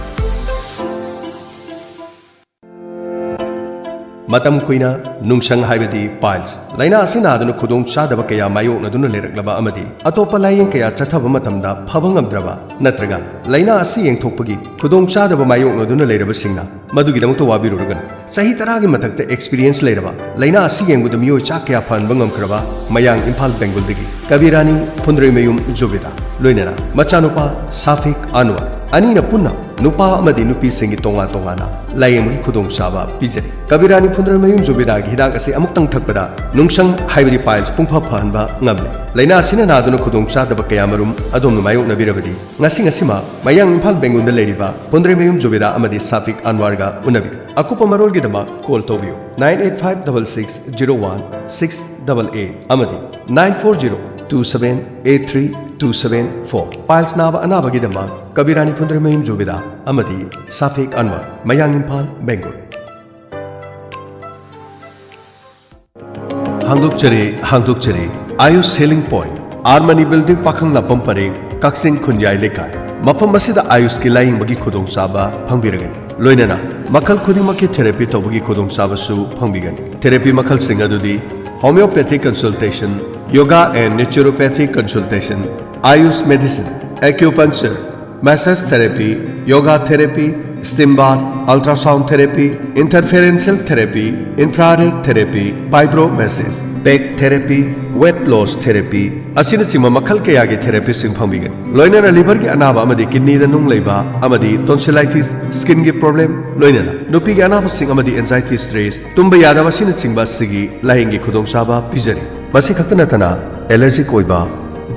Matam kuina nungsang haibadi piles laina asina aduna khudong chadaba kaya mayokna duna leraklaba amadi atopa layeng kaya chathaba matamda phabangamdraba natraga laina asi yengthokpagi khudong chadaba mayokna duna leraba singna madugidamukta wabirurugan sahi taragi mathakta experience leraba laina asi yengbuda miyo cha kaya phanba ngamkraba mayang Imphal Bengal dagi Kabirani Phundreimayum Jobida loinana machanupa Safik Anwar anina punna nupa amadi nupi singi tonga tongana layemgi khudong chaba pijari Kabirani Phundreimayum Jobida gi hidak ase amuktang thakpada nungsang haibadi piles pungpha phanba ngamle laina asina naduna khudong chadaba kayamarum adom mayok nabirabadi ngasima mayang Imphal Bengal da leriba Phundreimayum Jobida amadi Safik Anwar ga unabi akupa marol gi dama call tobiyo 9856601688 amadi 940278327 piles naba anaba gi dama Kabirani Phundreimayum Jobida amadi Safik Anwar Mayang Imphal Bengal Hangdokchare Ayush Healing Point Armani Building Pakhang Lapam Pareng Kaksing Khunyai Lekai Mafam asida Ayush ki laying bagi khudong saba phangbiragani loinana makal khudimaki therapy tobagi khudong saba su phangbigani therapy makal singa dudi homeopathic consultation yoga and naturopathic consultation Ayush medicine acupuncture massage therapy yoga therapy steam bath ultrasound therapy interferential therapy infrared therapy vibro massage back therapy weight loss therapy asina chima makhal kaya gi therapy sing phangbigan loinana liver gi anaba amadi kidney da nung leiba amadi tonsillitis skin gi problem loinana nupi gi anaba sing amadi anxiety stress tumba yada asina chingba sigi lahing gi khudong saba pijari masi khaktana tana allergic oiba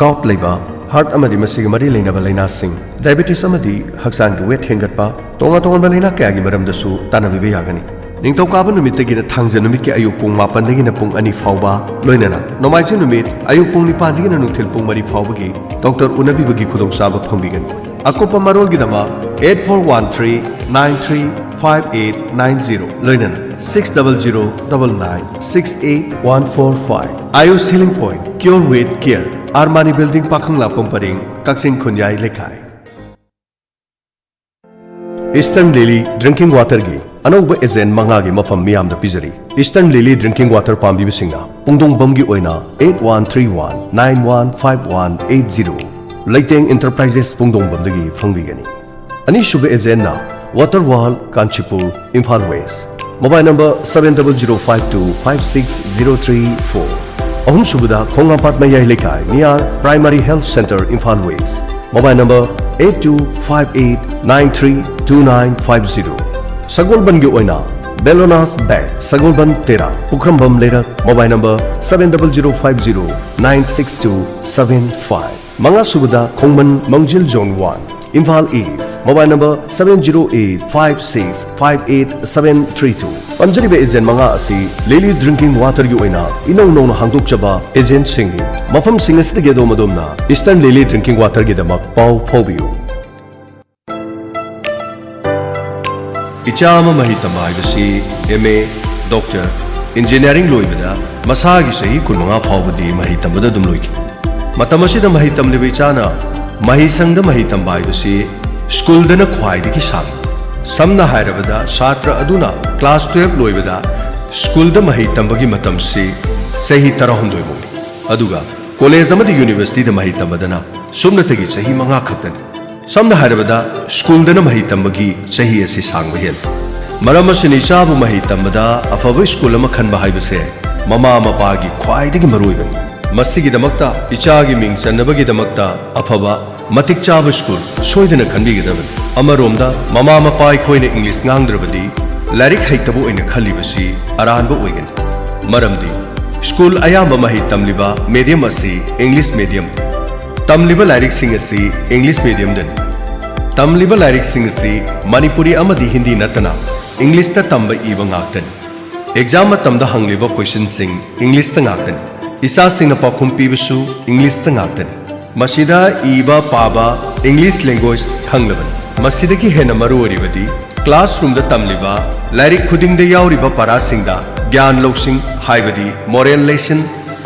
gout leiba heart amadi masigi mari leinaba laina sing diabetes amadi haksang gi weight hengatpa tonga tonga laina kaya gi maram dasu tanabibe yagani Ningtokaba numit tagina thangja numit ki ayuk pung 8 dagina pung 2 fawba loinana nomaiju numit ayuk pung 9 dagina nungthil pung 3 fawbagi Dr. Unabi bagi khudong saba phangbigan akopa marol gi dama 8413935890 loinana 6009968145 Ayush Healing Point Cure with Care Armani Building Pakhang Lapam Paring Kaksing Khunyai Lekai Eastern Lily drinking water की अनौब agent मंगागी मफम मियाम दा पिजरी Eastern Lily drinking water पाम्बी सिंगना पुंगदोंगबम की ओइना 8131915180 लेटेंग इंटरप्राइजेस पुंगदोंगबम दगी फंगबिगनी अनीसुब एजेंट ना water wall Kanchipur Imphal west mobile number 7052560334 अहम सुबुदा Khongapat Mayai Leikai near primary health centre Imphal west mobile number 8258932950 सगोलबन की ओइना बेलोनास बैग सगोलबन तेरा पुखरमबम लेरक मोबाइल नंबर 7050962775 मंगा सुबुदा खोंगमन मंजिल zone 1 Imphal east mobile number 7085658732 पंजरीब एजेंट मंगा असी लिली ड्रिंकिंग वाटर की ओइना इनौ नौना हांगदोकचबा एजेंट सिंगी मफम सिंग असदगे दोमदोमना ईस्टर्न लिली ड्रिंकिंग वाटर की दमक पाउ फोबियो इचाम मही तमाइबसी एमए डॉक्टर इंजीनियरिंग लोइबदा मसागी सही कुनमंगा फावबदी मही तमबदा दुम लोइकी मतमसिदा मही तमलिबि इचाना मही संगद मही तंबाइबसी स्कूलदन ख्वाइदगी सांग समना हायरबदा छात्र अदुना क्लास 12 लोइबदा स्कूलद मही तंबगी मतमसी सही 13 मोनी अदुगा कॉलेज अमद यूनिवर्सिटी द मही तंबदना सुमनतगी सही मंगा खतन समना हायरबदा स्कूलदन मही तंबगी सही असि सांग बहेल मरम असनि चाबु मही तंबदा अफब स्कूल अमा खनबा हाइबसे ममा मपागी ख्वाइदगी मरुइबन मसिगिदमक्ता इचागी मिंग चन्नबगिदमक्ता अफबा मतिक चाब स्कूल सोइदन खनबिगदबन अमरोमदा ममा मपाई खोइने इंग्लिश ngangrabadi लारिक हैतबो ओइने खलिबसी अरानबो ओइगन मरमदी स्कूल अयाबा मही तमलिबा मीडियम असि इंग्लिश मीडियम तमलिबा लारिक सिंग असि इंग्लिश मीडियम दन तमलिबा लारिक सिंग असि मणिपुरी अमदी हिंदी नतना इंग्लिश ता तंबा इबा ngaktani एग्जाम मतमदा हंगलिबा क्वेश्चन सिंग इंग्लिश ता ngaktani इसा सिंग पाखुम पीबसु इंग्लिश ता ngaktani मसीदा इबा पाबा इंग्लिश लैंग्वेज खंगलबन मसीदगी हेन मरुवरिबदी क्लासरूम द तमलिबा लारिक खुदिंग द यावरिबा पारा सिंगदा ज्ञान लौसिंग हाइबदी मोरल लेसन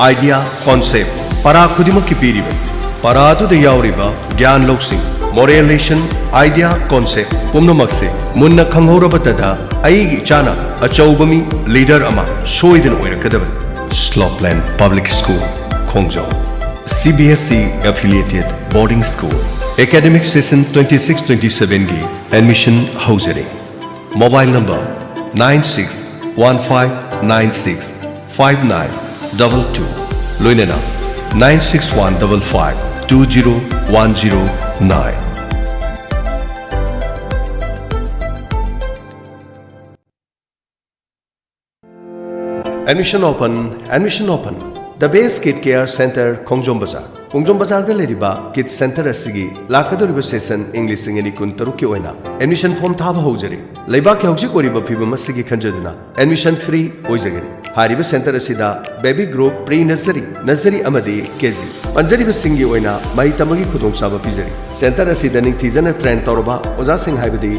आइडिया कॉन्सेप्ट पारा खुदिमक की पीरिबन पारा दु द यावरिबा ज्ञान लौसिंग मोरल लेसन आइडिया कॉन्सेप्ट पुमनमक्से मुन्ना खंगौरबतदा अइगी इचाना अचौबमी लीडर अमा सोइदन ओइरकदबन स्लॉपलैंड पब्लिक स्कूल खोंगजौ CBSE affiliated boarding school academic session 26-27 की admission हाउजरे mobile number 9615965922 लोइनेना 9615520109 Admission open The Base Kid Care Center Khongjom Bazaar Khongjom Bazaar da leriba Kid Center asigi lakadoriba session English singeni kun taruk ki oina admission form thaba houjari leiba ki hauji koriba phibam asigi khanjaduna admission free oijagani hariba center asida baby group pre nursery amadi kg panjariba singi oina mai tamagi khudong saba pijari center asida ning thijana train toroba oja sing haibadi